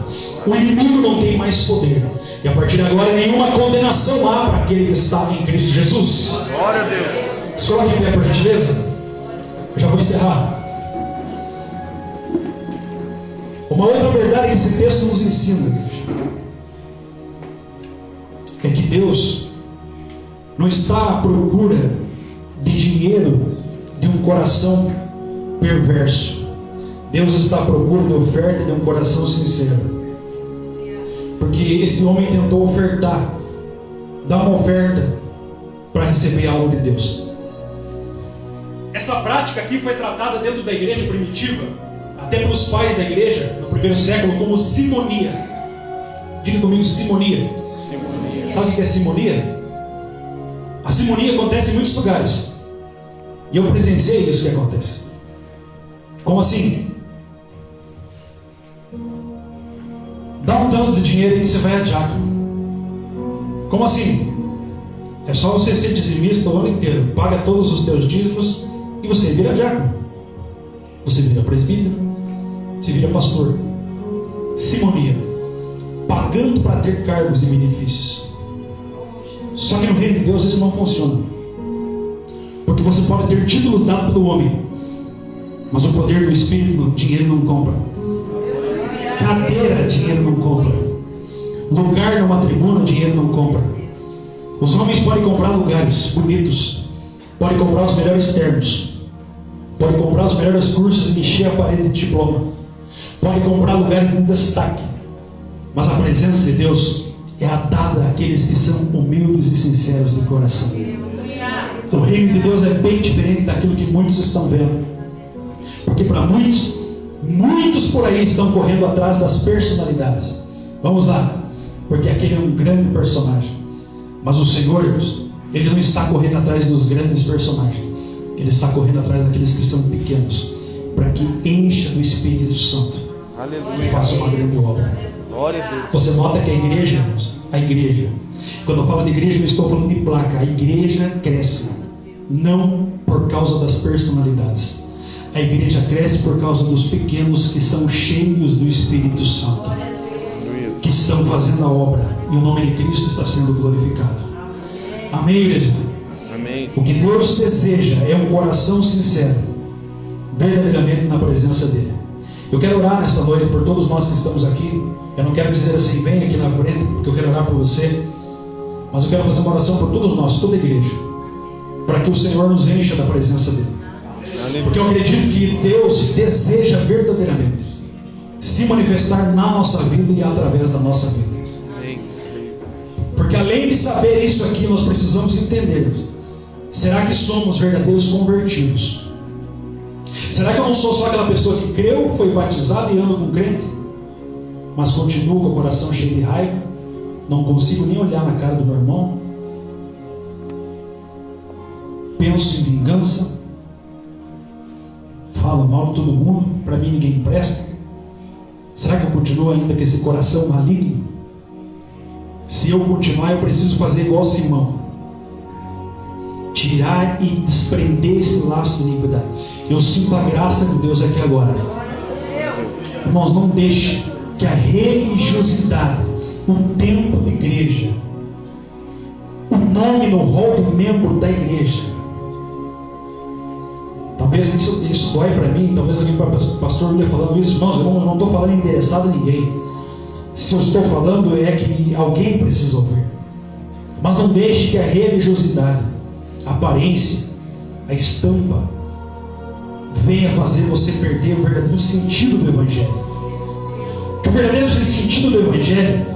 O inimigo não tem mais poder. E a partir de agora, nenhuma condenação há para aquele que está em Cristo Jesus. Glória a Deus. Se coloque em pé, por gentileza. Eu já vou encerrar. Uma outra verdade que esse texto nos ensina é que Deus não está à procura de dinheiro de um coração perverso. Deus está à procura de oferta de um coração sincero. Porque esse homem tentou ofertar, dar uma oferta para receber algo de Deus. Essa prática aqui foi tratada dentro da igreja primitiva, até pelos pais da igreja, no primeiro século, como simonia. Diga comigo, simonia. Simonia. Sabe o que é simonia? A simonia acontece em muitos lugares. E eu presenciei isso que acontece. Como assim? Dá um tanto de dinheiro e você vai a diácono. Como assim? É só você ser dizimista o ano inteiro, paga todos os teus dízimos e você vira diácono. Você vira presbítero, você vira pastor. Simonia. Pagando para ter cargos e benefícios. Só que no reino de Deus isso não funciona. Porque você pode ter títulos dados pelo homem, mas o poder do Espírito, dinheiro não compra. Cadeira, dinheiro não compra. Lugar numa tribuna, dinheiro não compra. Os homens podem comprar lugares bonitos, podem comprar os melhores ternos, podem comprar os melhores cursos e encher a parede de diploma, podem comprar lugares de destaque, mas a presença de Deus é a dada àqueles que são humildes e sinceros de coração. O reino de Deus é bem diferente daquilo que muitos estão vendo. Porque para muitos por aí estão correndo atrás das personalidades. Vamos lá, porque aquele é um grande personagem. Mas o Senhor, Deus, Ele não está correndo atrás dos grandes personagens. Ele está correndo atrás daqueles que são pequenos, para que encha do Espírito Santo. Aleluia. E faça uma grande obra. Glória a Deus. Você nota que a igreja, irmãos, a igreja, Quando eu falo de igreja, eu estou falando de placa. A igreja cresce, não por causa das personalidades. A igreja cresce por causa dos pequenos que são cheios do Espírito Santo, que estão fazendo a obra, e o nome de Cristo está sendo glorificado. Amém, igreja? Amém. O que Deus deseja é um coração sincero, verdadeiramente na presença dele. Eu quero orar nesta noite por todos nós que estamos aqui. Eu não quero dizer assim, vem aqui na frente, porque eu quero orar por você, mas eu quero fazer uma oração por todos nós, toda a igreja, para que o Senhor nos encha da presença dele. Porque eu acredito que Deus deseja verdadeiramente se manifestar na nossa vida e através da nossa vida. Porque além de saber isso aqui, nós precisamos entender: será que somos verdadeiros convertidos? Será que eu não sou só aquela pessoa que creu, foi batizada e anda com crente, mas continuo com o coração cheio de raiva, não consigo nem olhar na cara do meu irmão, penso em vingança, falo mal de todo mundo, para mim ninguém presta? Será que eu continuo ainda com esse coração maligno? Se eu continuar, eu preciso fazer igual Simão, tirar e desprender esse laço de iniquidade. Eu sinto a graça de Deus aqui agora. Irmãos, não deixe que a religiosidade, o tempo de igreja, o nome no rol do membro da igreja, talvez isso dói para mim, talvez alguém para o pastor William falando isso. Irmãos, eu não estou falando endereçado a ninguém. Se eu estou falando é que alguém precisa ouvir. Mas não deixe que a religiosidade, a aparência, a estampa venha fazer você perder o verdadeiro sentido do Evangelho. Que o verdadeiro sentido do Evangelho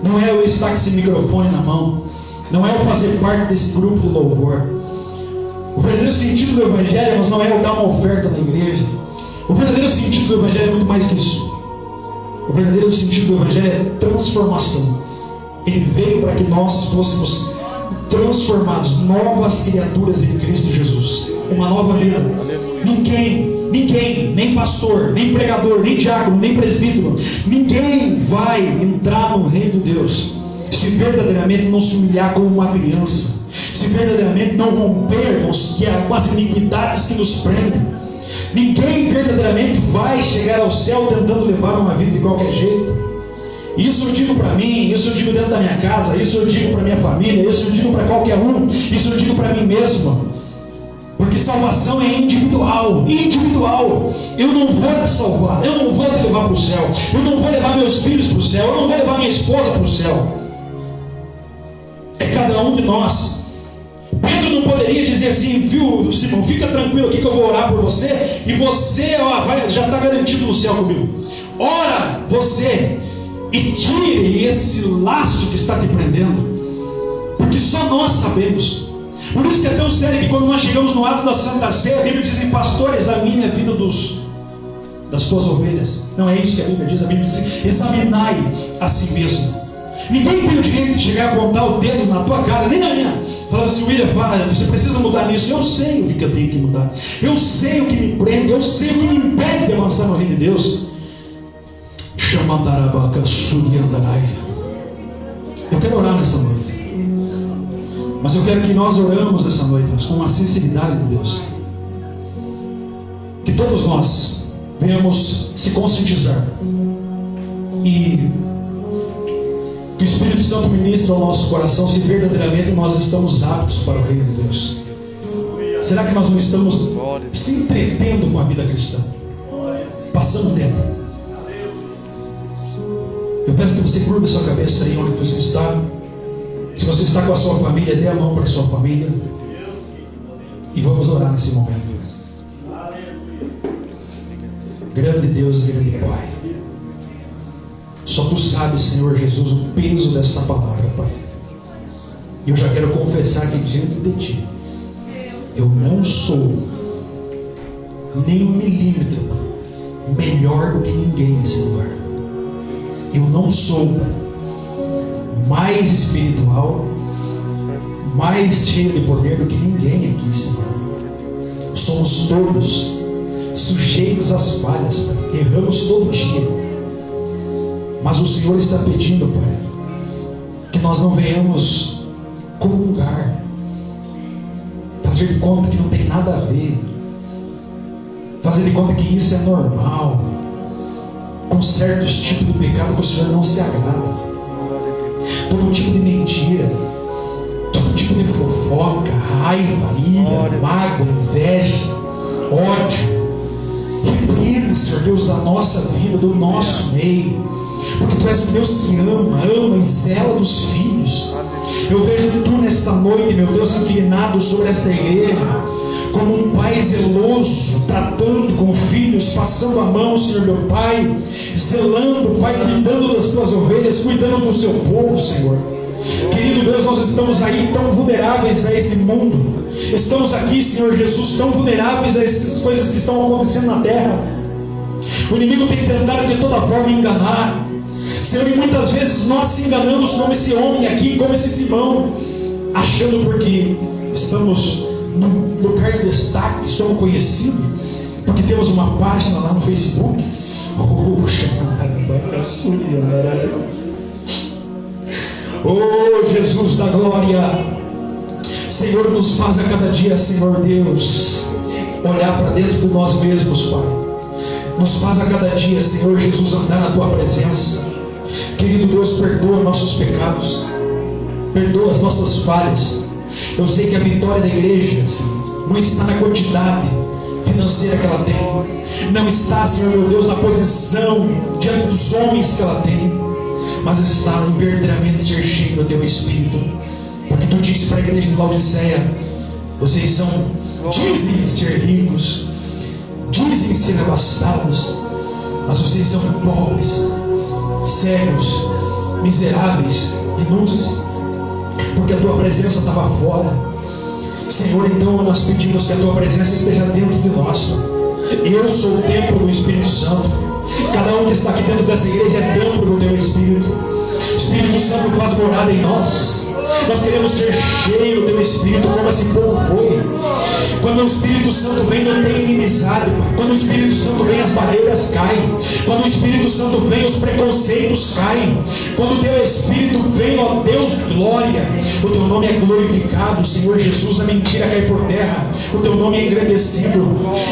não é eu estar com esse microfone na mão, não é eu fazer parte desse grupo de louvor. O verdadeiro sentido do Evangelho não é eu dar uma oferta na igreja. O verdadeiro sentido do Evangelho é muito mais que isso. O verdadeiro sentido do Evangelho é transformação. Ele veio para que nós fôssemos transformados, novas criaturas em Cristo Jesus, uma nova vida. Ninguém, nem pastor, nem pregador, nem diácono, nem presbítero, ninguém vai entrar no reino de Deus se verdadeiramente não se humilhar como uma criança, se verdadeiramente não rompermos com as iniquidades que nos prendem. Ninguém verdadeiramente vai chegar ao céu tentando levar uma vida de qualquer jeito. Isso eu digo para mim, isso eu digo dentro da minha casa, isso eu digo para minha família, isso eu digo para qualquer um, isso eu digo para mim mesmo. Porque salvação é individual. Eu não vou te salvar, eu não vou te levar para o céu, eu não vou levar meus filhos para o céu, eu não vou levar minha esposa para o céu. É cada um de nós. Pedro não poderia dizer assim, viu, Simão, fica tranquilo aqui que eu vou orar por você, e você já está garantido no céu comigo. Ora você e tire esse laço que está te prendendo, porque só nós sabemos. Por isso que é tão sério que quando nós chegamos no ato da Santa Ceia, a Bíblia diz assim: pastor, examine a vida das tuas ovelhas. Não é isso que a Bíblia diz assim: examinai a si mesmo. Ninguém tem o direito de chegar a apontar o dedo na tua cara, nem na minha, falando assim: William, você precisa mudar nisso. Eu sei o que eu tenho que mudar, eu sei o que me prende, eu sei o que me impede de avançar no reino de Deus. Eu quero orar nessa noite, mas eu quero que nós oramos nessa noite, mas com a sinceridade de Deus. Que todos nós venhamos se conscientizar e que o Espírito Santo ministre ao nosso coração se verdadeiramente nós estamos aptos para o reino de Deus. Será que nós não estamos se entretendo com a vida cristã, passando tempo? Eu peço que você curva a sua cabeça aí onde você está. Se você está com a sua família, dê a mão para a sua família e vamos orar nesse momento. Grande Deus, grande Pai, só Tu sabes, Senhor Jesus, o peso desta palavra, Pai. E eu já quero confessar aqui diante de Ti: eu não sou nem 1 milímetro melhor do que ninguém nesse lugar. Eu não sou mais espiritual, mais cheio de poder do que ninguém aqui, Senhor. Somos todos sujeitos às falhas, Pai. Erramos todo dia. Mas o Senhor está pedindo, Pai, que nós não venhamos comungar, fazer de conta que não tem nada a ver, fazer de conta que isso é normal, com certos tipos de pecado que o Senhor não se agrada, todo tipo de mentira, todo tipo de fofoca, raiva, ira, mágoa, inveja, ódio. Repreenda, Senhor Deus, da nossa vida, do nosso meio, porque Tu és um Deus que ama e zela dos filhos. Eu vejo Tu nesta noite, meu Deus, inclinado sobre esta igreja, como um pai zeloso, tratando com filhos, passando a mão, Senhor meu Pai, zelando, Pai, cuidando das Tuas ovelhas, cuidando do Seu povo, Senhor. Querido Deus, nós estamos aí tão vulneráveis a esse mundo, estamos aqui, Senhor Jesus, tão vulneráveis a essas coisas que estão acontecendo na terra. O inimigo tem tentado de toda forma enganar, Senhor, e muitas vezes nós se enganamos como esse homem aqui, como esse Simão, achando porque estamos num lugar de destaque, somos conhecidos, porque temos uma página lá no Facebook. Oh, Jesus da glória, Senhor, nos faz a cada dia, Senhor Deus, olhar para dentro de nós mesmos, Pai. Nos faz a cada dia, Senhor Jesus, andar na Tua presença. Querido Deus, perdoa nossos pecados, perdoa as nossas falhas. Eu sei que a vitória da igreja, Senhor, não está na quantidade financeira que ela tem, não está, Senhor meu Deus, na posição diante dos homens que ela tem, mas está em verdadeiramente ser cheio do Teu Espírito. Porque Tu disse para a igreja de Laodiceia: vocês dizem ser ricos, dizem ser abastados, mas vocês são pobres, cegos, miseráveis e nus, porque a Tua presença estava fora. Senhor, então nós pedimos que a Tua presença esteja dentro de nós. Eu sou o templo do Espírito Santo. Cada um que está aqui dentro dessa igreja é templo do Teu Espírito. O Espírito Santo faz morada em nós. Nós queremos ser cheios do Teu Espírito, como esse povo foi. Quando o Espírito Santo vem, não tem inimizade, Pai. Quando o Espírito Santo vem, as barreiras caem. Quando o Espírito Santo vem, os preconceitos caem. Quando o Teu Espírito vem, ó Deus, glória, o Teu nome é glorificado, Senhor Jesus, a mentira cai por terra, o Teu nome é engrandecido.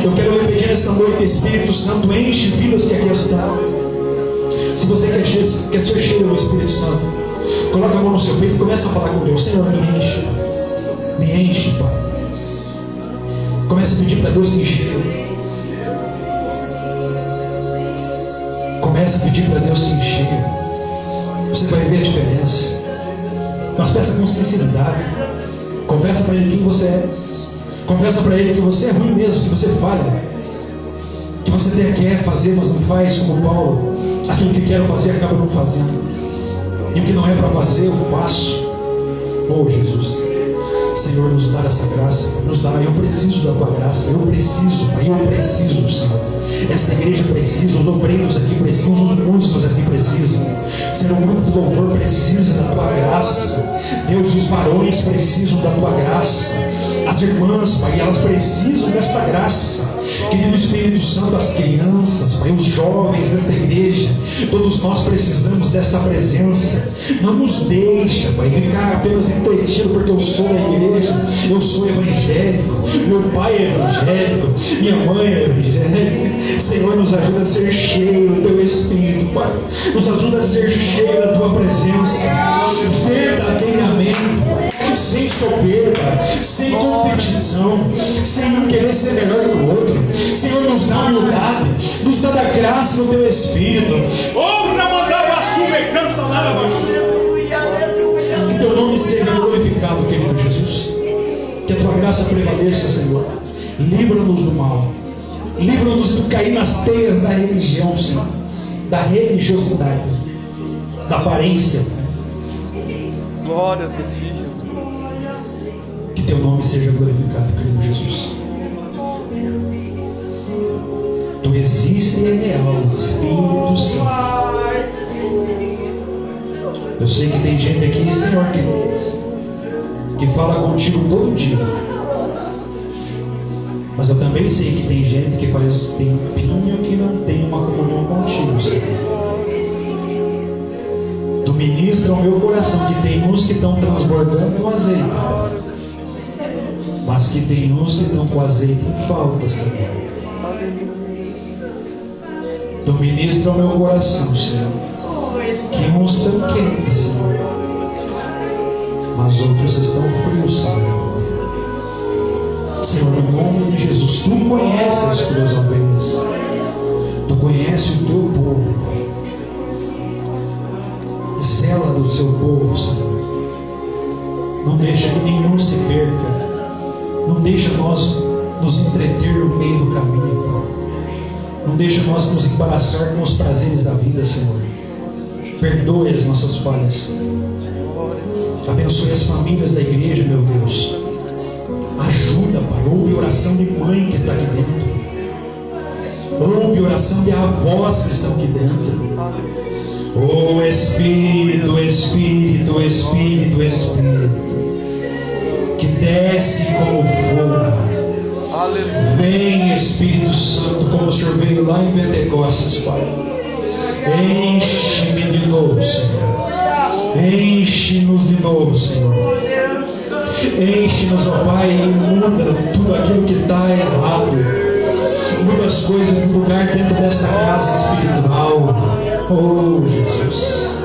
Eu quero lhe pedir nesta noite, Espírito Santo, enche vidas que aqui estão. Se você quer ser cheio do Espírito Santo, coloca a mão no seu peito e começa a falar com Deus: Senhor, me enche, Pai. Começa a pedir para Deus te encher. Começa a pedir para Deus te encher. Você vai ver a diferença. Mas peça com sinceridade. Confessa para Ele quem você é. Confessa para Ele que você é ruim mesmo, que você falha, que você até quer fazer, mas não faz, como Paulo. Aquilo que quero fazer acaba não fazendo, e o que não é para fazer eu faço. Oh Jesus, Senhor, nos dá essa graça, nos dá. Eu preciso da Tua graça, eu preciso, Pai, eu preciso, Senhor. Esta igreja precisa, os obreiros aqui precisam, os músicos aqui precisam, Senhor, o grupo do louvor precisa da Tua graça. Deus, os varões precisam da Tua graça, as irmãs, Pai, elas precisam desta graça. Querido Espírito Santo, as crianças, Pai, os jovens desta igreja, todos nós precisamos desta presença. Não nos deixa, Pai, ficar apenas entretido porque eu sou da igreja, eu sou evangélico, meu pai é evangélico, minha mãe é evangélica. Senhor, nos ajuda a ser cheio do Teu Espírito, Pai. Nos ajuda a ser cheio da Tua presença, verdadeiramente, Pai, sem soberba, sem competição, sem um querer ser melhor que o outro. Senhor, nos dá humildade, nos dá da graça no Teu Espírito. Que Teu nome seja glorificado, querido Jesus. Que a Tua graça prevaleça, Senhor. Livra-nos do mal. Livra-nos de cair nas teias da religião, Senhor, da religiosidade, da aparência. Glórias a Ti, Jesus. Que Teu nome seja glorificado, querido Jesus. Tu existes e é real, Espírito Santo. Eu sei que tem gente aqui, Senhor, que fala contigo todo dia. Mas eu também sei que tem gente que faz tempinho que não tem uma comunhão contigo, Senhor. Tu ministra ao meu coração que tem uns que estão transbordando com azeite, mas que tem uns que estão com azeite em falta, Senhor. Tu ministra ao meu coração, Senhor, que uns estão quentes, Senhor, mas outros estão frios, Senhor. Senhor, no nome de Jesus, Tu conheces as Tuas ovelhas, Tu conheces o Teu povo, zela do Seu povo, Senhor. Não deixa que nenhum se perca, não deixa nós nos entreter no meio do caminho, Pai. Não deixa nós nos embaraçar com os prazeres da vida, Senhor. Perdoe as nossas falhas. Abençoe as famílias da igreja, meu Deus. Ajuda, Pai. Ouve a oração de mãe que está aqui dentro. Ouve a oração de avós que estão aqui dentro. Oh Espírito, Espírito, Espírito, Espírito, que desce como fogo. Vem, Espírito Santo, como o Senhor veio lá em Pentecostes, Pai. Enche-me de novo, Senhor. Enche-nos de novo, Senhor. Enche-nos, ó Pai, e muda tudo aquilo que está errado. Muda as coisas do lugar dentro desta casa espiritual. Oh, Jesus.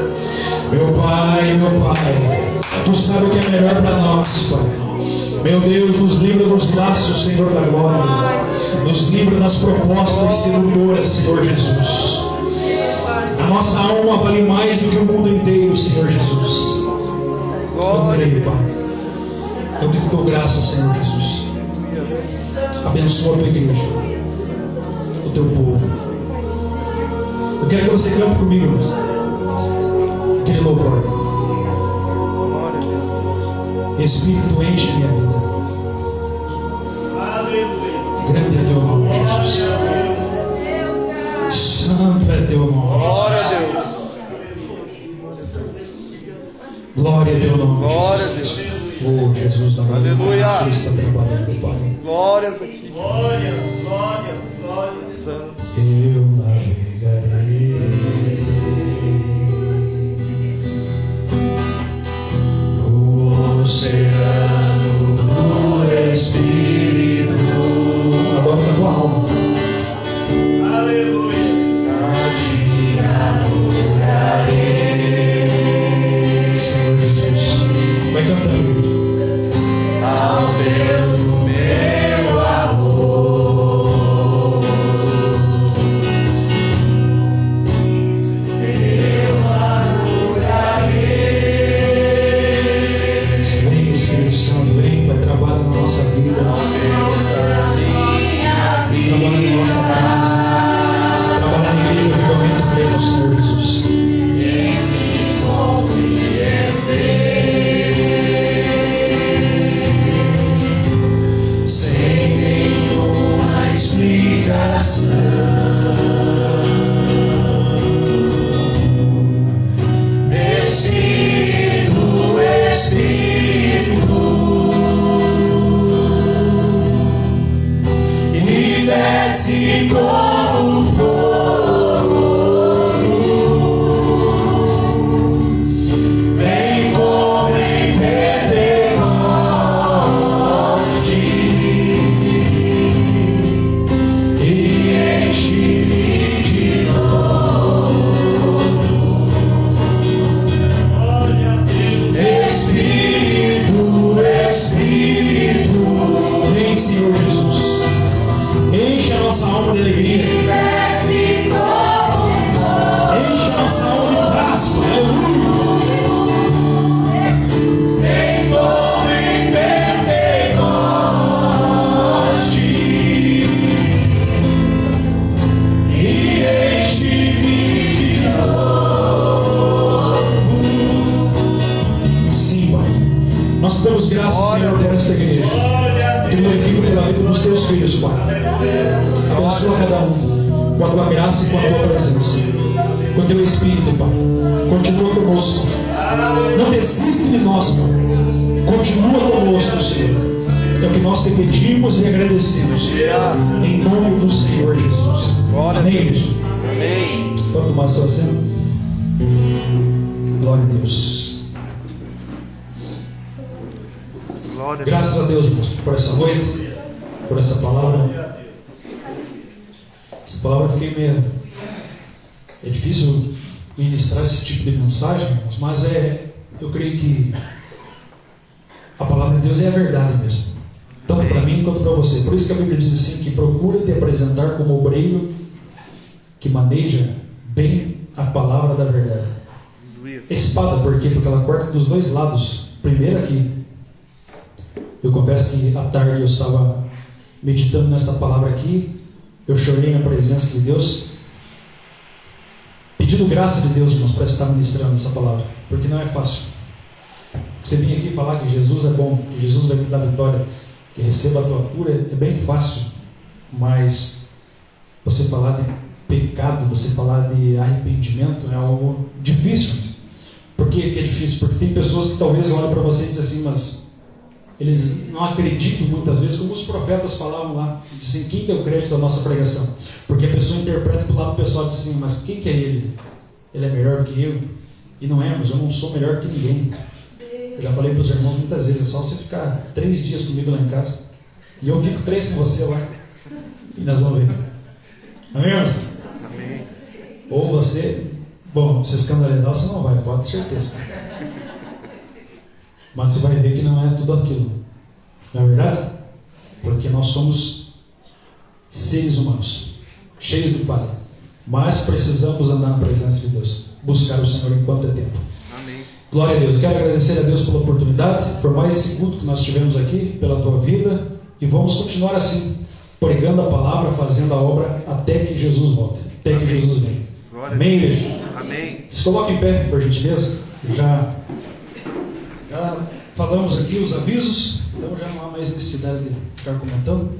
Meu Pai, Tu sabe o que é melhor para nós, Pai. Meu Deus, nos livra dos laços, Senhor da glória. Nos livra das propostas sedutoras, Senhor Jesus. A nossa alma vale mais do que o mundo inteiro, Senhor Jesus. Eu creio, Pai. Eu te dou graça, Senhor Jesus. Abençoa a Tua igreja, o Teu povo. Eu quero que você cante comigo, irmãos. Aquele louvor. Espírito, enche minha vida. Grande é Teu nome, Jesus. Santo é Teu nome. Glória a Deus. Glória a Teu nome. Glória a Deus. Oh, Jesus da glória. Aleluia. Jesus está trabalhando, Pai. Glórias aqui. Glórias, glórias, glórias. Santo. Eu navegarei no oceano do Espírito. Agora na tua alma. Aleluia. Senhor Jesus, vai cantando. Ao Deus do meu amor, eu adorarei. Vem, Espírito Santo, vem, vai trabalhar na nossa vida. Trabalha na nossa casa. Trabalha na igreja, avivamento pleno, Senhor Jesus. Sem nenhuma explicação, Espírito, Espírito, que desce como fogo, vem como em Pentecoste e enche-me de novo. Glória a Deus. Espírito, Espírito, vem, Senhor Jesus, enche a nossa alma de alegria, enche a nossa alma de paz, Pai. Aleluia. Vem como em Pentecoste e enche-me de novo. Sim, Pai. Nós te damos graças, Senhor, por esta igreja. Te glorifico pela vida dos Teus filhos, Pai. Abençoa cada um com a Tua graça e com a Tua presença. Com o Teu Espírito, Pai. Continua conosco. Não desiste de nós, Pai. Continua conosco, Senhor. É o que nós te pedimos e agradecemos. Em nome do Senhor Jesus. Glória a Amém, Deus. igreja? Amém. Pode tomar sua cena. Glória a Deus. Glória a Graças a Deus, irmãos, por essa noite, por essa palavra. Essa palavra eu fiquei meio... É difícil ministrar esse tipo de mensagem, irmãos, mas eu creio que a palavra de Deus é a verdade mesmo, tanto para mim quanto para você. Por isso que a Bíblia diz assim, que procura te apresentar como obreiro que maneja bem a palavra da verdade. Espada, por quê? Porque ela corta dos dois lados. Primeiro aqui, eu confesso que à tarde eu estava meditando nesta palavra aqui, eu chorei na presença de Deus, pedindo graça de Deus, irmãos, para estar ministrando essa palavra, porque não é fácil. Você vir aqui falar que Jesus é bom, que Jesus vai te dar vitória, que receba a tua cura, é bem fácil, mas você falar de pecado, você falar de arrependimento é algo difícil. Por que é difícil? Porque tem pessoas que talvez olhem para você e dizem assim, mas eles não acreditam muitas vezes, como os profetas falavam lá, dizem, quem deu crédito à nossa pregação? Porque a pessoa interpreta do lado pessoal e diz assim, mas quem que é ele? Ele é melhor que eu? E não é, mas eu não sou melhor que ninguém. Eu já falei para os irmãos muitas vezes, é só você ficar 3 dias comigo lá em casa, e eu fico 3 com você lá, e nós vamos ver. Amém, irmãos? Amém. Ou você, bom, se escandalizar você não vai, pode ter certeza. Mas você vai ver que não é tudo aquilo. Não é verdade? Porque nós somos seres humanos, cheios de falha. Mas precisamos andar na presença de Deus, buscar o Senhor enquanto é tempo. Amém. Glória a Deus. Eu quero agradecer a Deus pela oportunidade, por mais esse culto que nós tivemos aqui, pela tua vida. E vamos continuar assim, pregando a palavra, fazendo a obra, até que Jesus volte, até que Jesus venha. Amém, igreja? Amém. Se coloque em pé, por gentileza. Já falamos aqui os avisos, então já não há mais necessidade de ficar comentando.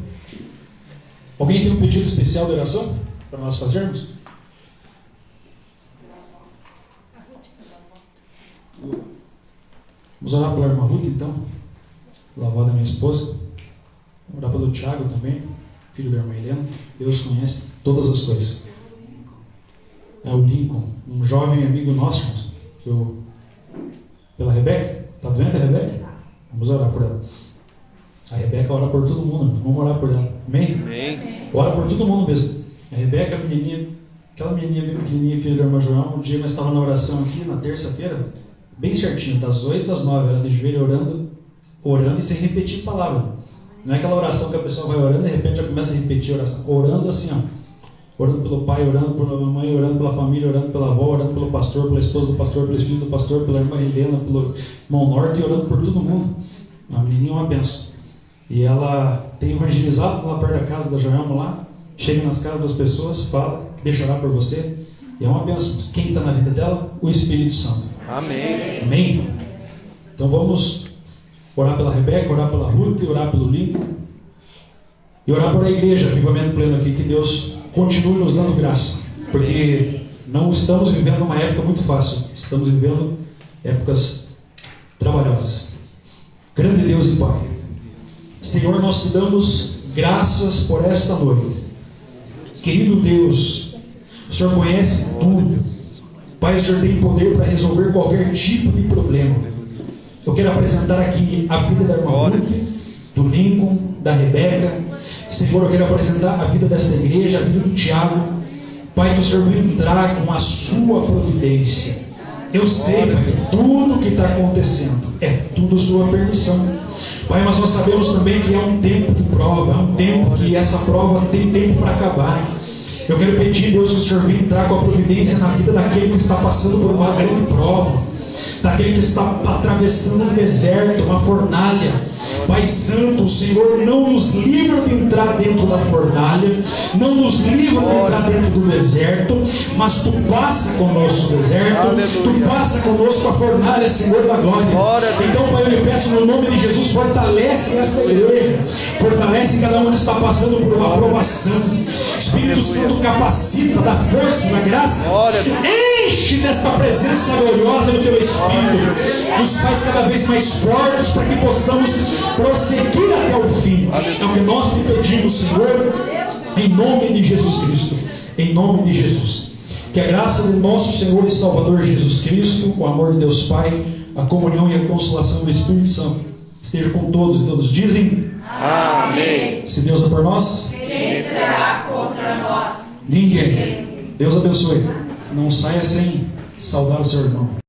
Alguém tem um pedido especial de oração para nós fazermos? Vamos orar pela irmã Ruth, então, a avó da minha esposa. Vamos orar pelo Tiago também, filho da irmã Helena. Deus conhece todas as coisas. É o Lincoln, um jovem amigo nosso, pela Rebeca. Está doente a Rebeca? Vamos orar por ela. A Rebeca ora por todo mundo, vamos orar por ela. Amém? Amém. Ora por todo mundo mesmo. A Rebeca, aquela menininha bem pequenininha, filha da irmã João, um dia nós estávamos na oração aqui, na terça-feira, bem certinho, das 8 às 9, ela de joelho orando e sem repetir palavra. Não é aquela oração que a pessoa vai orando e de repente já começa a repetir a oração. Orando assim, ó. Orando pelo pai, orando pela mamãe, orando pela família, orando pela avó, orando pelo pastor, pela esposa do pastor, pelo filho do pastor, pela irmã Helena, pelo irmão Norte e orando por todo mundo. A menininha é uma benção. E ela tem evangelizado lá perto da casa da Joelma lá, chega nas casas das pessoas, fala, deixa orar por você. E é uma benção. Quem está na vida dela? O Espírito Santo. Amém. Amém? Então vamos orar pela Rebeca, orar pela Ruth, orar pelo Lincoln e orar por a igreja, Avivamento Pleno aqui, que Deus continue nos dando graça, porque não estamos vivendo uma época muito fácil, estamos vivendo épocas trabalhosas. Grande Deus e Pai, Senhor, nós te damos graças por esta noite. Querido Deus, o Senhor conhece tudo. Pai, o Senhor tem poder para resolver qualquer tipo de problema. Eu quero apresentar aqui a vida da irmã Ruth, do Lincoln, da Rebeca. Senhor, eu quero apresentar a vida desta igreja, a vida do Tiago. Pai, que o Senhor venha entrar com a sua providência. Eu sei, Pai, que tudo que está acontecendo é tudo sua permissão. Pai, mas nós sabemos também que é um tempo de prova, é um tempo que essa prova tem tempo para acabar. Eu quero pedir, Deus, que o Senhor venha entrar com a providência na vida daquele que está passando por uma grande prova, daquele que está atravessando um deserto, uma fornalha. Pai Santo, o Senhor não nos livra de entrar dentro da fornalha, não nos livra de entrar dentro do deserto, mas Tu passa conosco o deserto, Aleluia. Tu passa conosco a fornalha, Senhor da glória. Então, Pai, eu lhe peço no nome de Jesus, fortalece esta igreja, fortalece cada um que está passando por uma provação. Espírito Santo, capacita, dá força, dá graça, enche desta presença gloriosa do Teu Espírito, nos faz cada vez mais fortes para que possamos prosseguir até o fim. É o que nós te pedimos, Senhor, em nome de Jesus Cristo, em nome de Jesus. Que a graça do nosso Senhor e Salvador Jesus Cristo, o amor de Deus Pai, a comunhão e a consolação do Espírito Santo esteja com todos e todos dizem Amém. Se Deus é por nós, Quem será contra nós? ninguém. Deus abençoe. Não saia sem saudar o seu irmão.